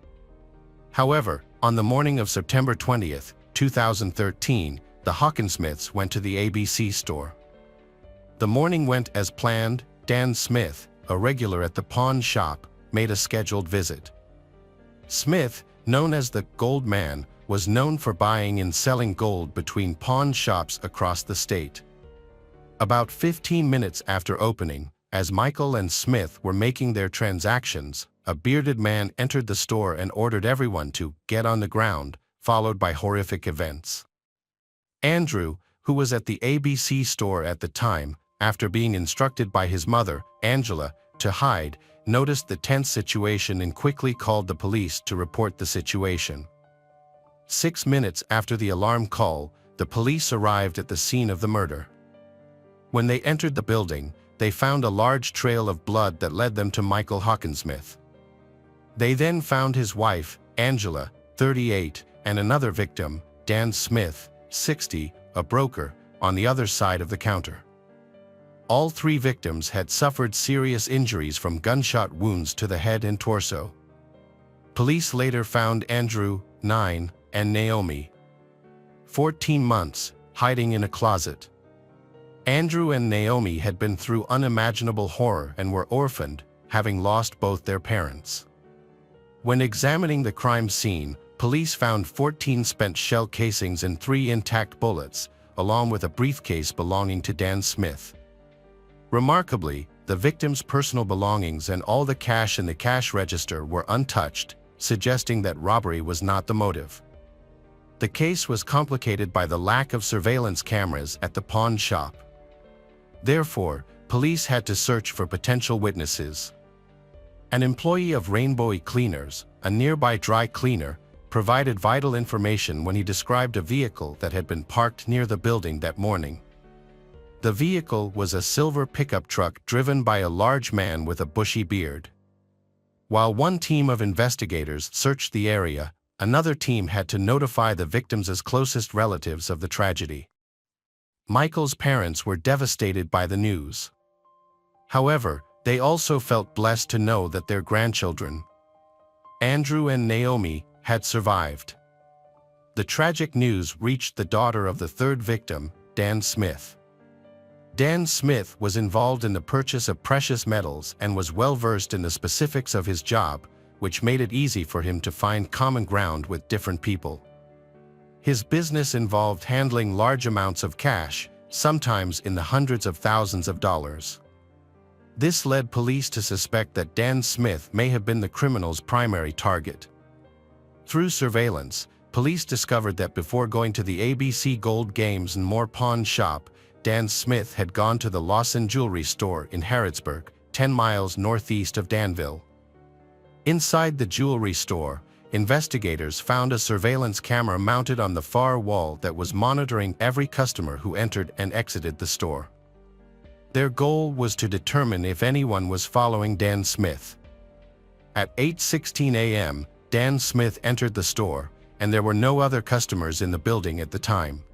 However, on the morning of September 20, 2013, the Hawkinsmiths went to the ABC store. The morning went as planned. Dan Smith, a regular at the pawn shop, made a scheduled visit. Smith, known as the Gold Man, was known for buying and selling gold between pawn shops across the state. About 15 minutes after opening, as Michael and Smith were making their transactions, a bearded man entered the store and ordered everyone to get on the ground, followed by horrific events. Andrew, who was at the ABC store at the time, after being instructed by his mother, Angela, to hide, noticed the tense situation and quickly called the police to report the situation. 6 minutes after the alarm call, the police arrived at the scene of the murder. When they entered the building, they found a large trail of blood that led them to Michael Hawkinsmith. They then found his wife, Angela, 38, and another victim, Dan Smith, 60, a broker, on the other side of the counter. All 3 victims had suffered serious injuries from gunshot wounds to the head and torso. Police later found Andrew, 9, and Naomi, 14 months, hiding in a closet. Andrew and Naomi had been through unimaginable horror and were orphaned, having lost both their parents. When examining the crime scene, police found 14 spent shell casings and 3 intact bullets, along with a briefcase belonging to Dan Smith. Remarkably, the victim's personal belongings and all the cash in the cash register were untouched, suggesting that robbery was not the motive. The case was complicated by the lack of surveillance cameras at the pawn shop. Therefore, police had to search for potential witnesses. An employee of Rainbow Cleaners, a nearby dry cleaner, provided vital information when he described a vehicle that had been parked near the building that morning. The vehicle was a silver pickup truck driven by a large man with a bushy beard. While one team of investigators searched the area, another team had to notify the victims' closest relatives of the tragedy. Michael's parents were devastated by the news. However, they also felt blessed to know that their grandchildren, Andrew and Naomi, had survived. The tragic news reached the daughter of the third victim, Dan Smith. Dan Smith was involved in the purchase of precious metals and was well versed in the specifics of his job, which made it easy for him to find common ground with different people. His business involved handling large amounts of cash, sometimes in the hundreds of thousands of dollars. This led police to suspect that Dan Smith may have been the criminal's primary target. Through surveillance, police discovered that before going to the ABC Gold Games and More pawn shop, Dan Smith had gone to the Lawson Jewelry Store in Harrodsburg, 10 miles northeast of Danville. Inside the jewelry store, investigators found a surveillance camera mounted on the far wall that was monitoring every customer who entered and exited the store. Their goal was to determine if anyone was following Dan Smith. At 8:16 a.m., Dan Smith entered the store, and there were no other customers in the building at the time.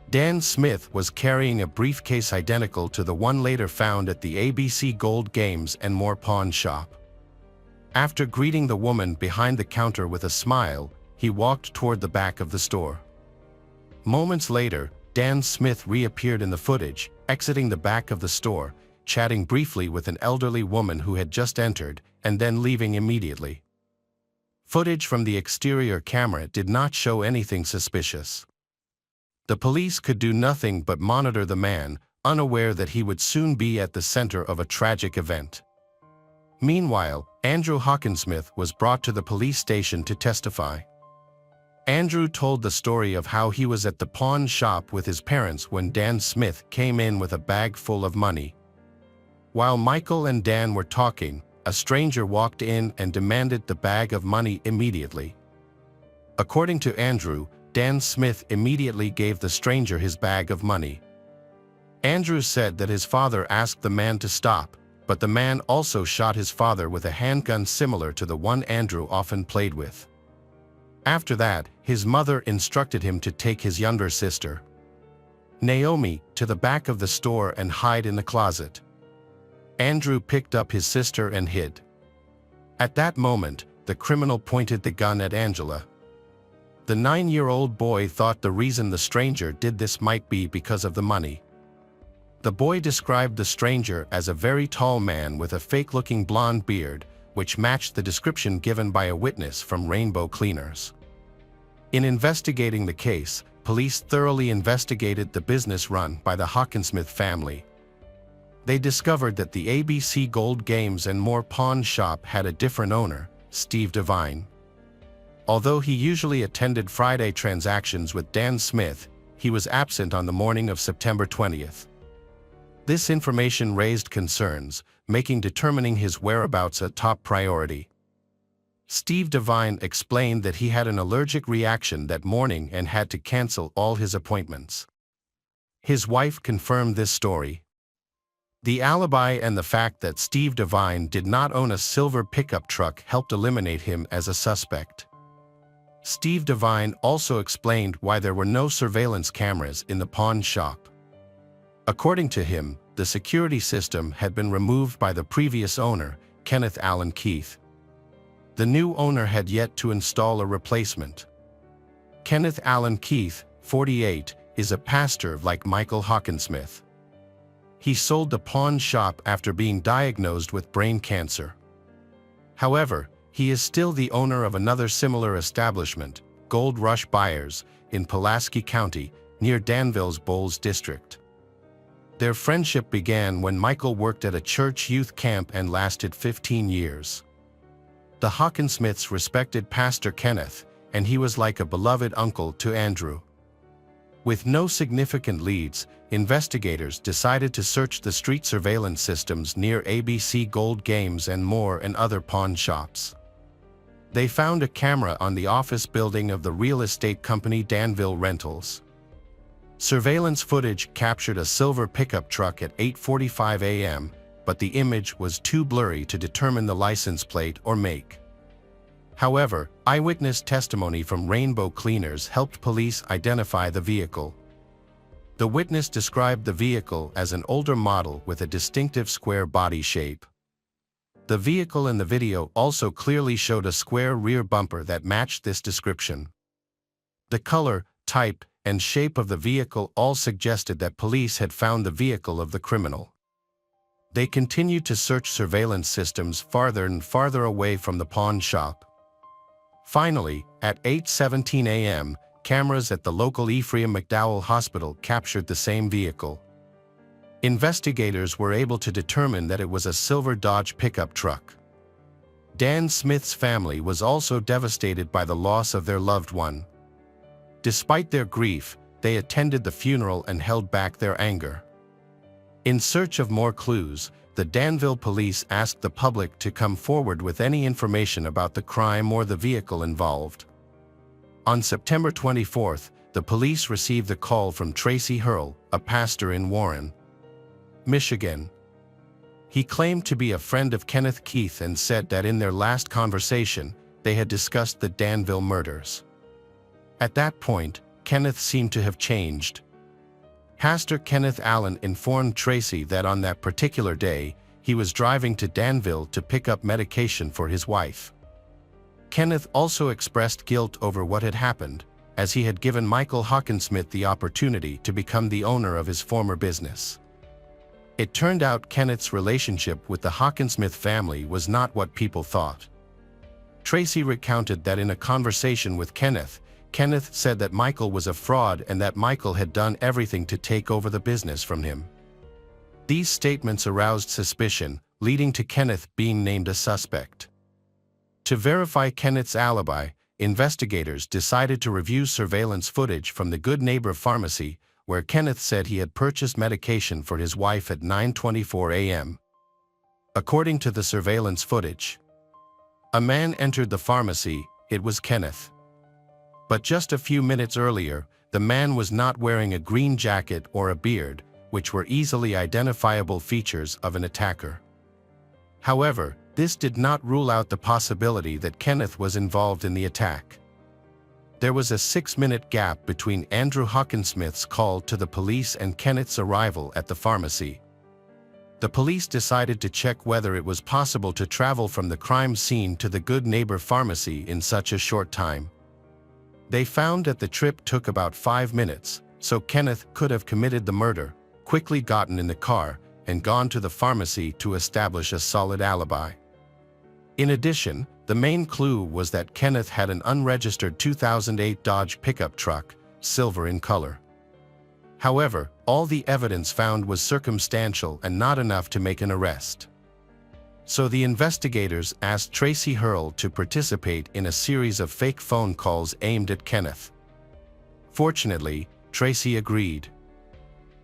Dan Smith was carrying a briefcase identical to the one later found at the ABC Gold Games and More pawn shop. After greeting the woman behind the counter with a smile, he walked toward the back of the store. Moments later, Dan Smith reappeared in the footage, exiting the back of the store, chatting briefly with an elderly woman who had just entered, and then leaving immediately. Footage from the exterior camera did not show anything suspicious. The police could do nothing but monitor the man, unaware that he would soon be at the center of a tragic event. Meanwhile, Andrew Hawkinsmith was brought to the police station to testify. Andrew told the story of how he was at the pawn shop with his parents when Dan Smith came in with a bag full of money. While Michael and Dan were talking, a stranger walked in and demanded the bag of money immediately. According to Andrew, Dan Smith immediately gave the stranger his bag of money. Andrew said that his father asked the man to stop, but the man also shot his father with a handgun similar to the one Andrew often played with. After that, his mother instructed him to take his younger sister, Naomi, to the back of the store and hide in the closet. Andrew picked up his sister and hid. At that moment, the criminal pointed the gun at Angela. The 9-year-old boy thought the reason the stranger did this might be because of the money. The boy described the stranger as a very tall man with a fake-looking blonde beard, which matched the description given by a witness from Rainbow Cleaners. In investigating the case, police thoroughly investigated the business run by the Hawkinsmith family. They discovered that the ABC Gold Games and More pawn shop had a different owner, Steve Devine. Although he usually attended Friday transactions with Dan Smith, he was absent on the morning of September 20th. This information raised concerns, making determining his whereabouts a top priority. Steve Devine explained that he had an allergic reaction that morning and had to cancel all his appointments. His wife confirmed this story. The alibi and the fact that Steve Devine did not own a silver pickup truck helped eliminate him as a suspect. Steve Devine also explained why there were no surveillance cameras in the pawn shop. According to him, the security system had been removed by the previous owner, Kenneth Allen Keith. The new owner had yet to install a replacement. Kenneth Allen Keith, 48, is a pastor like Michael Hawkinsmith. He sold the pawn shop after being diagnosed with brain cancer. However, he is still the owner of another similar establishment, Gold Rush Buyers, in Pulaski County, near Danville's Bowles District. Their friendship began when Michael worked at a church youth camp and lasted 15 years. The Hawkinsmiths respected Pastor Kenneth, and he was like a beloved uncle to Andrew. With no significant leads, investigators decided to search the street surveillance systems near ABC Gold Games and More and other pawn shops. They found a camera on the office building of the real estate company Danville Rentals. Surveillance footage captured a silver pickup truck at 8:45 a.m., but the image was too blurry to determine the license plate or make. However, eyewitness testimony from Rainbow Cleaners helped police identify the vehicle. The witness described the vehicle as an older model with a distinctive square body shape. The vehicle in the video also clearly showed a square rear bumper that matched this description. The color, type, and shape of the vehicle all suggested that police had found the vehicle of the criminal. They continued to search surveillance systems farther and farther away from the pawn shop. Finally, at 8:17 a.m., cameras at the local Ephraim McDowell Hospital captured the same vehicle. Investigators were able to determine that it was a silver Dodge pickup truck. Dan Smith's family was also devastated by the loss of their loved one. Despite their grief, they attended the funeral and held back their anger. In search of more clues, the Danville police asked the public to come forward with any information about the crime or the vehicle involved. On September 24th, the police received a call from Tracy Hurl, a pastor in Warren, Michigan. He claimed to be a friend of Kenneth Keith and said that in their last conversation, they had discussed the Danville murders. At that point, Kenneth seemed to have changed. Pastor Kenneth Allen informed Tracy that on that particular day, he was driving to Danville to pick up medication for his wife. Kenneth also expressed guilt over what had happened, as he had given Michael Hawkinsmith the opportunity to become the owner of his former business. It turned out Kenneth's relationship with the Hawkinsmith family was not what people thought. Tracy recounted that in a conversation with Kenneth said that Michael was a fraud and that Michael had done everything to take over the business from him. These statements aroused suspicion, leading to Kenneth being named a suspect. To verify Kenneth's alibi, investigators decided to review surveillance footage from the Good Neighbor Pharmacy, where Kenneth said he had purchased medication for his wife at 9:24 a.m. According to the surveillance footage, a man entered the pharmacy. It was Kenneth. But just a few minutes earlier, the man was not wearing a green jacket or a beard, which were easily identifiable features of an attacker. However, this did not rule out the possibility that Kenneth was involved in the attack. There was a 6-minute gap between Andrew Hawkinsmith's call to the police and Kenneth's arrival at the pharmacy. The police decided to check whether it was possible to travel from the crime scene to the Good Neighbor Pharmacy in such a short time. They found that the trip took about 5 minutes, so Kenneth could have committed the murder, quickly gotten in the car, and gone to the pharmacy to establish a solid alibi. In addition, the main clue was that Kenneth had an unregistered 2008 Dodge pickup truck, silver in color. However, all the evidence found was circumstantial and not enough to make an arrest. So the investigators asked Tracy Hurl to participate in a series of fake phone calls aimed at Kenneth. Fortunately, Tracy agreed.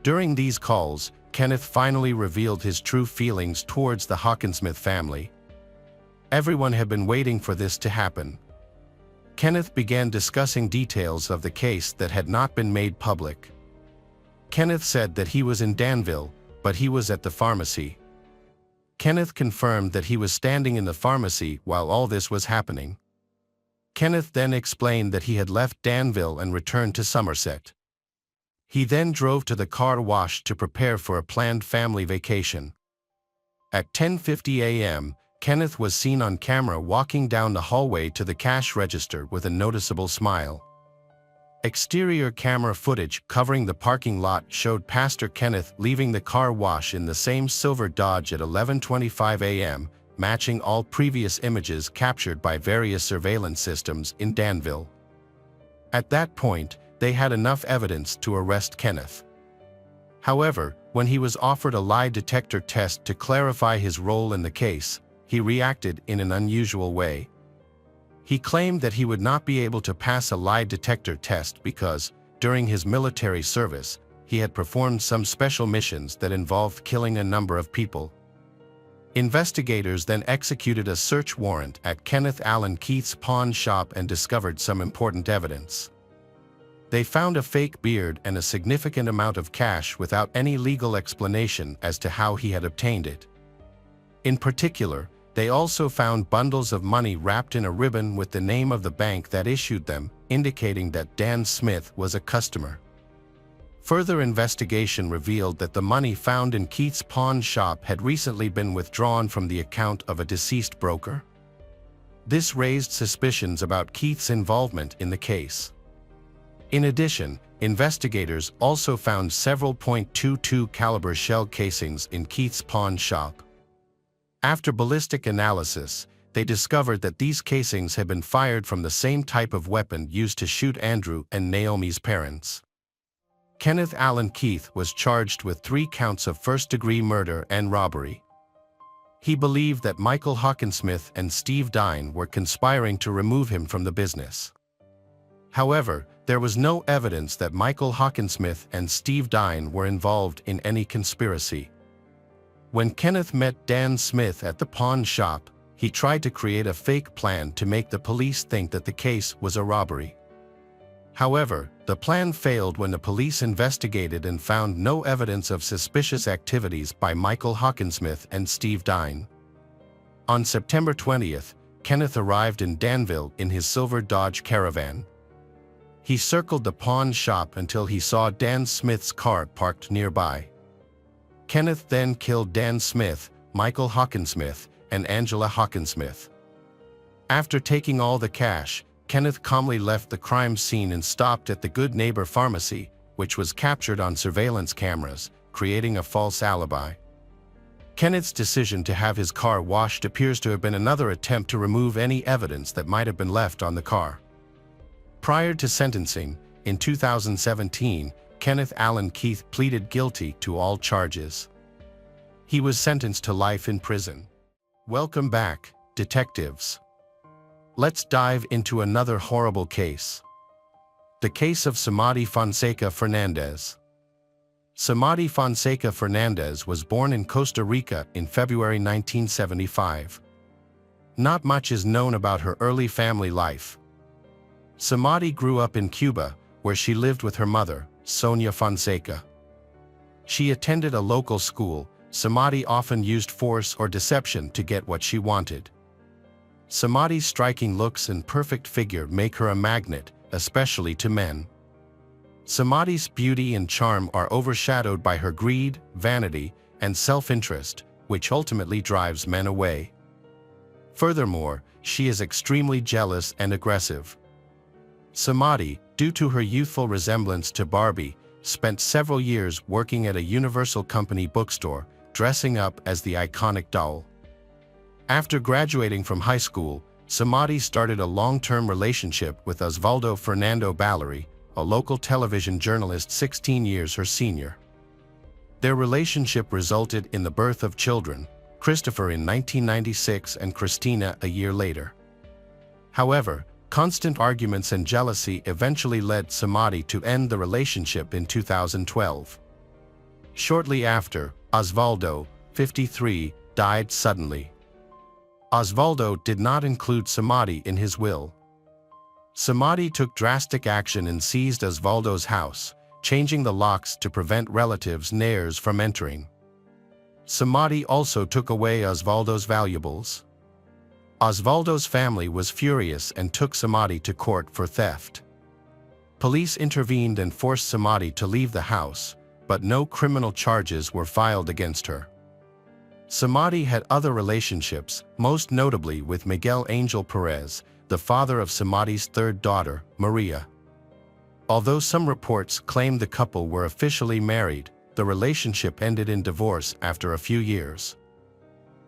During these calls, Kenneth finally revealed his true feelings towards the Hawkinsmith family. Everyone had been waiting for this to happen. Kenneth began discussing details of the case that had not been made public. Kenneth said that he was in Danville, but he was at the pharmacy. Kenneth confirmed that he was standing in the pharmacy while all this was happening. Kenneth then explained that he had left Danville and returned to Somerset. He then drove to the car wash to prepare for a planned family vacation. At 10:50 a.m., Kenneth was seen on camera walking down the hallway to the cash register with a noticeable smile. Exterior camera footage covering the parking lot showed Pastor Kenneth leaving the car wash in the same silver Dodge at 11:25 a.m., matching all previous images captured by various surveillance systems in Danville. At that point, they had enough evidence to arrest Kenneth. However, when he was offered a lie detector test to clarify his role in the case, he reacted in an unusual way. He claimed that he would not be able to pass a lie detector test because, during his military service, he had performed some special missions that involved killing a number of people. Investigators then executed a search warrant at Kenneth Allen Keith's pawn shop and discovered some important evidence. They found a fake beard and a significant amount of cash without any legal explanation as to how he had obtained it. In particular, They also found bundles of money wrapped in a ribbon with the name of the bank that issued them, indicating that Dan Smith was a customer. Further investigation revealed that the money found in Keith's pawn shop had recently been withdrawn from the account of a deceased broker. This raised suspicions about Keith's involvement in the case. In addition, investigators also found several .22 caliber shell casings in Keith's pawn shop. After ballistic analysis, they discovered that these casings had been fired from the same type of weapon used to shoot Andrew and Naomi's parents. Kenneth Allen Keith was charged with 3 counts of first-degree murder and robbery. He believed that Michael Hawkinsmith and Steve Dine were conspiring to remove him from the business. However, there was no evidence that Michael Hawkinsmith and Steve Dine were involved in any conspiracy. When Kenneth met Dan Smith at the pawn shop, he tried to create a fake plan to make the police think that the case was a robbery. However, the plan failed when the police investigated and found no evidence of suspicious activities by Michael Hawkinsmith and Steve Dine. On September 20th, Kenneth arrived in Danville in his silver Dodge Caravan. He circled the pawn shop until he saw Dan Smith's car parked nearby. Kenneth then killed Dan Smith, Michael Hawkinsmith, and Angela Hawkinsmith. After taking all the cash, Kenneth calmly left the crime scene and stopped at the Good Neighbor Pharmacy, which was captured on surveillance cameras, creating a false alibi. Kenneth's decision to have his car washed appears to have been another attempt to remove any evidence that might have been left on the car. Prior to sentencing, in 2017, Kenneth Allen Keith pleaded guilty to all charges. He was sentenced to life in prison. Welcome back, detectives. Let's dive into another horrible case. The case of Samadi Fonseca Fernandez. Samadi Fonseca Fernandez was born in Costa Rica in February 1975. Not much is known about her early family life. Samadi grew up in Cuba, where she lived with her mother, Sonia Fonseca. She attended a local school. Samadi often used force or deception to get what she wanted. Samadi's striking looks and perfect figure make her a magnet, especially to men. Samadi's beauty and charm are overshadowed by her greed, vanity, and self-interest, which ultimately drives men away. Furthermore, she is extremely jealous and aggressive. Samadi, due to her youthful resemblance to Barbie, spent several years working at a Universal Company bookstore, dressing up as the iconic doll. After graduating from high school, Samadi started a long-term relationship with Osvaldo Fernando Ballery, a local television journalist 16 years her senior. Their relationship resulted in the birth of children, Christopher in 1996 and Christina a year later. However, constant arguments and jealousy eventually led Samadi to end the relationship in 2012. Shortly after, Osvaldo, 53, died suddenly. Osvaldo did not include Samadi in his will. Samadi took drastic action and seized Osvaldo's house, changing the locks to prevent relatives and heirs from entering. Samadi also took away Osvaldo's valuables. Osvaldo's family was furious and took Samadi to court for theft. Police intervened and forced Samadi to leave the house, but no criminal charges were filed against her. Samadi had other relationships, most notably with Miguel Angel Perez, the father of Samadi's third daughter, Maria. Although some reports claimed the couple were officially married, the relationship ended in divorce after a few years.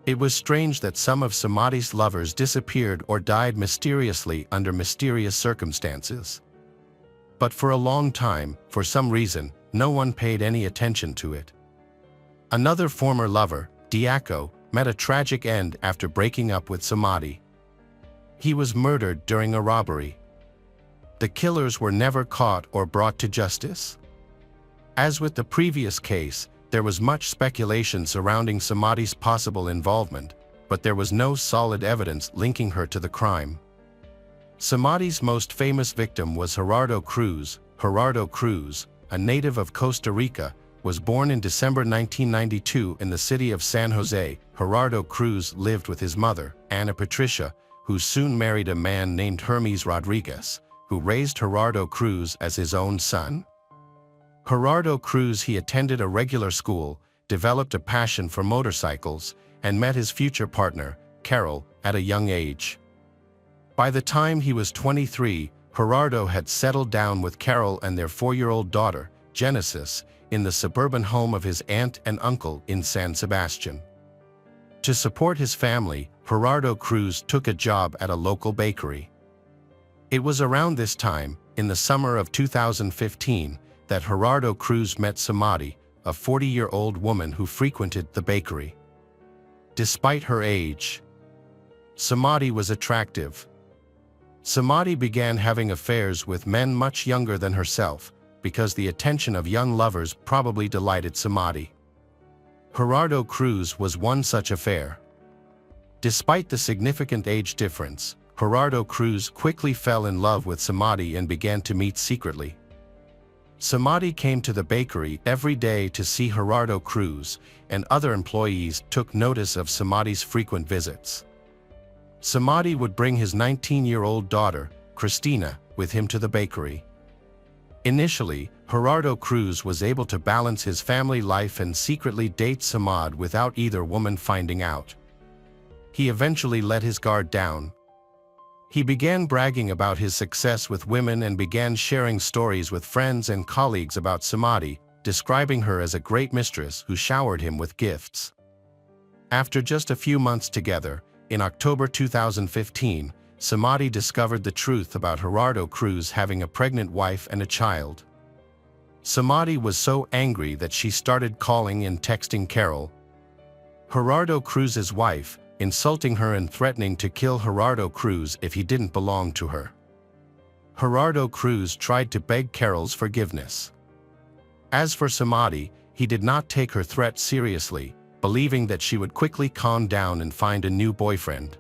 It was strange that some of Samadi's lovers disappeared or died mysteriously under mysterious circumstances. But for a long time, for some reason, no one paid any attention to it. Another former lover, Diaco, met a tragic end after breaking up with Samadi. He was murdered during a robbery. The killers were never caught or brought to justice. As with the previous case, there was much speculation surrounding Samadi's possible involvement, but there was no solid evidence linking her to the crime. Samadi's most famous victim was Gerardo Cruz. Gerardo Cruz, a native of Costa Rica, was born in December 1992 in the city of San Jose. Gerardo Cruz lived with his mother, Ana Patricia, who soon married a man named Hermes Rodriguez, who raised Gerardo Cruz as his own son. Gerardo Cruz he attended a regular school, developed a passion for motorcycles, and met his future partner, Carol, at a young age. By the time he was 23, Gerardo had settled down with Carol and their 4-year-old daughter, Genesis, in the suburban home of his aunt and uncle in San Sebastian. To support his family, Gerardo Cruz took a job at a local bakery. It was around this time, in the summer of 2015, that Gerardo Cruz met Samadi, a 40-year-old woman who frequented the bakery. Despite her age, Samadi was attractive. Samadi began having affairs with men much younger than herself, because the attention of young lovers probably delighted Samadi. Gerardo Cruz was one such affair. Despite the significant age difference, Gerardo Cruz quickly fell in love with Samadi and began to meet secretly. Samadi came to the bakery every day to see Gerardo Cruz, and other employees took notice of Samadi's frequent visits. Samadi would bring his 19-year-old daughter, Cristina, with him to the bakery. Initially, Gerardo Cruz was able to balance his family life and secretly date Samad without either woman finding out. He eventually let his guard down. He began bragging about his success with women and began sharing stories with friends and colleagues about Samadi, describing her as a great mistress who showered him with gifts. After just a few months together, in October 2015, Samadi discovered the truth about Gerardo Cruz having a pregnant wife and a child. Samadi was so angry that she started calling and texting Carol, Gerardo Cruz's wife, insulting her and threatening to kill Gerardo Cruz if he didn't belong to her. Gerardo Cruz tried to beg Carol's forgiveness. As for Samadi, he did not take her threat seriously, believing that she would quickly calm down and find a new boyfriend.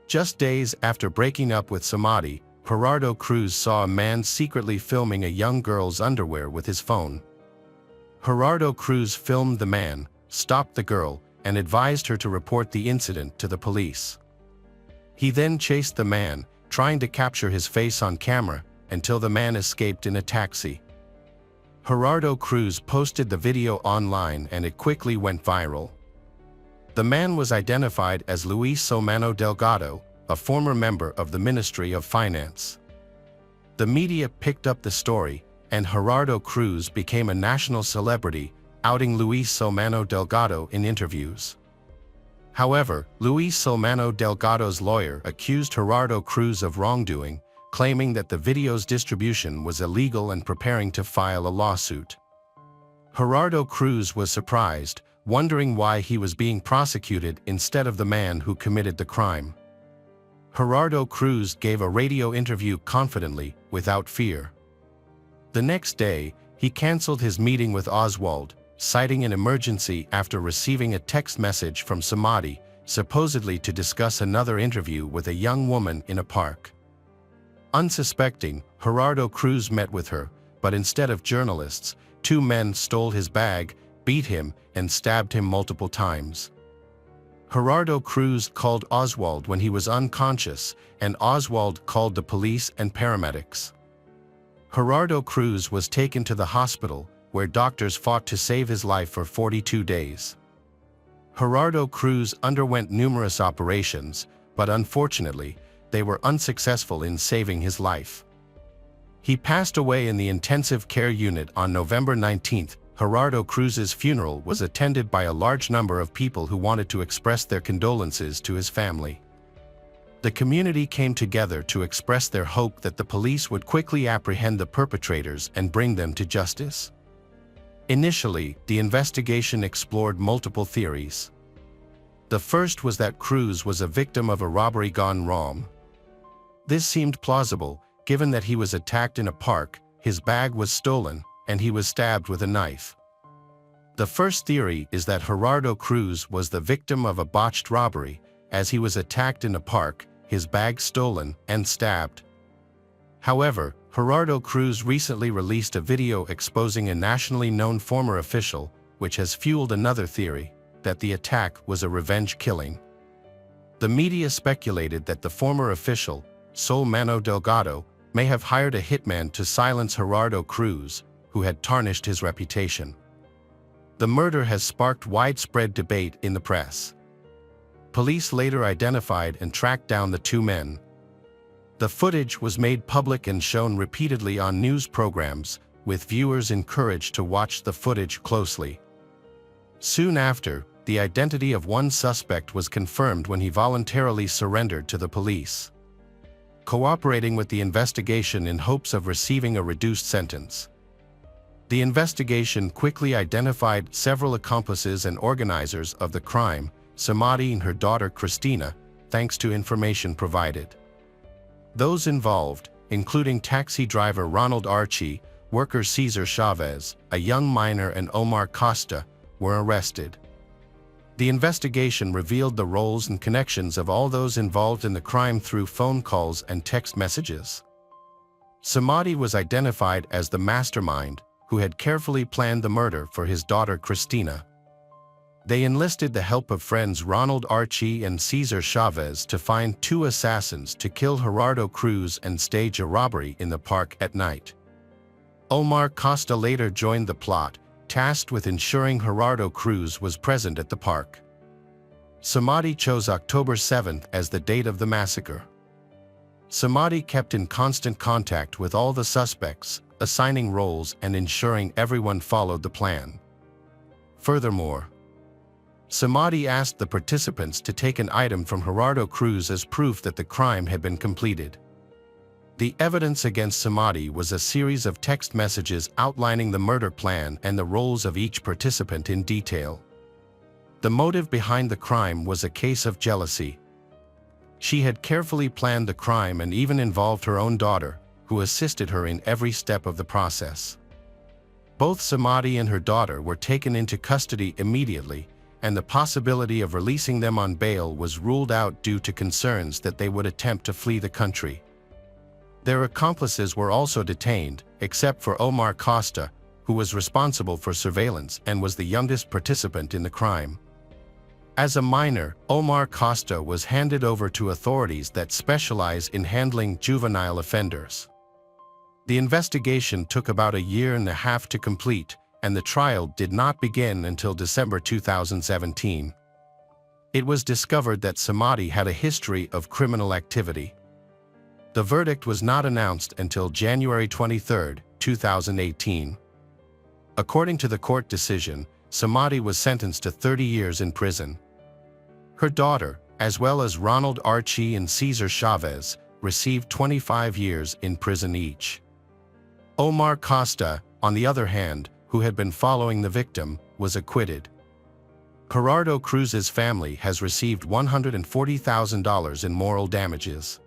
Just days after breaking up with Samadi, Gerardo Cruz saw a man secretly filming a young girl's underwear with his phone. Gerardo Cruz filmed the man, stopped the girl, and advised her to report the incident to the police. He then chased the man, trying to capture his face on camera, until the man escaped in a taxi. Gerardo Cruz posted the video online and it quickly went viral. The man was identified as Luis Somano Delgado, a former member of the Ministry of Finance. The media picked up the story, and Gerardo Cruz became a national celebrity, outing Luis Somano Delgado in interviews. However, Luis Somano Delgado's lawyer accused Gerardo Cruz of wrongdoing, claiming that the video's distribution was illegal and preparing to file a lawsuit. Gerardo Cruz was surprised, wondering why he was being prosecuted instead of the man who committed the crime. Gerardo Cruz gave a radio interview confidently, without fear. The next day, he canceled his meeting with Oswald, citing an emergency after receiving a text message from Samadi, supposedly to discuss another interview with a young woman in a park. Unsuspecting, Gerardo Cruz met with her, but instead of journalists, 2 men stole his bag, beat him, and stabbed him multiple times. Gerardo Cruz called Oswald when he was unconscious, and Oswald called the police and paramedics. Gerardo Cruz was taken to the hospital, where doctors fought to save his life for 42 days. Gerardo Cruz underwent numerous operations, but unfortunately, they were unsuccessful in saving his life. He passed away in the intensive care unit on November 19. Gerardo Cruz's funeral was attended by a large number of people who wanted to express their condolences to his family. The community came together to express their hope that the police would quickly apprehend the perpetrators and bring them to justice. Initially, the investigation explored multiple theories. The first was that Cruz was a victim of a robbery gone wrong. This seemed plausible, given that he was attacked in a park, his bag was stolen, and he was stabbed with a knife. The first theory is that Gerardo Cruz was the victim of a botched robbery, as he was attacked in a park, his bag stolen, and stabbed. However, Gerardo Cruz recently released a video exposing a nationally known former official, which has fueled another theory, that the attack was a revenge killing. The media speculated that the former official, Sol Mano Delgado, may have hired a hitman to silence Gerardo Cruz, who had tarnished his reputation. The murder has sparked widespread debate in the press. Police later identified and tracked down the two men. The footage was made public and shown repeatedly on news programs, with viewers encouraged to watch the footage closely. Soon after, the identity of one suspect was confirmed when he voluntarily surrendered to the police, cooperating with the investigation in hopes of receiving a reduced sentence. The investigation quickly identified several accomplices and organizers of the crime, Samadi and her daughter Cristina, thanks to information provided. Those involved, including taxi driver Ronald Archie, worker Cesar Chavez, a young miner, and Omar Costa, were arrested. The investigation revealed the roles and connections of all those involved in the crime through phone calls and text messages. Samadi was identified as the mastermind, who had carefully planned the murder for his daughter Cristina. They enlisted the help of friends Ronald Archie and Cesar Chavez to find two assassins to kill Gerardo Cruz and stage a robbery in the park at night. Omar Costa later joined the plot, tasked with ensuring Gerardo Cruz was present at the park. Samadi chose October 7th as the date of the massacre. Samadi kept in constant contact with all the suspects, assigning roles and ensuring everyone followed the plan. Furthermore, Samadi asked the participants to take an item from Gerardo Cruz as proof that the crime had been completed. The evidence against Samadi was a series of text messages outlining the murder plan and the roles of each participant in detail. The motive behind the crime was a case of jealousy. She had carefully planned the crime and even involved her own daughter, who assisted her in every step of the process. Both Samadi and her daughter were taken into custody immediately, and the possibility of releasing them on bail was ruled out due to concerns that they would attempt to flee the country. Their accomplices were also detained, except for Omar Costa, who was responsible for surveillance and was the youngest participant in the crime. As a minor, Omar Costa was handed over to authorities that specialize in handling juvenile offenders. The investigation took about a year and a half to complete, and the trial did not begin until December 2017. It was discovered that Samadi had a history of criminal activity. The verdict was not announced until January 23, 2018. According to the court decision, Samadi was sentenced to 30 years in prison. Her daughter, as well as Ronald Archie and Cesar Chavez, received 25 years in prison each. Omar Costa, on the other hand, who had been following the victim, was acquitted. Gerardo Cruz's family has received $140,000 in moral damages.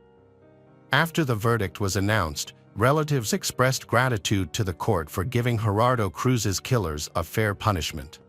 After the verdict was announced, relatives expressed gratitude to the court for giving Gerardo Cruz's killers a fair punishment.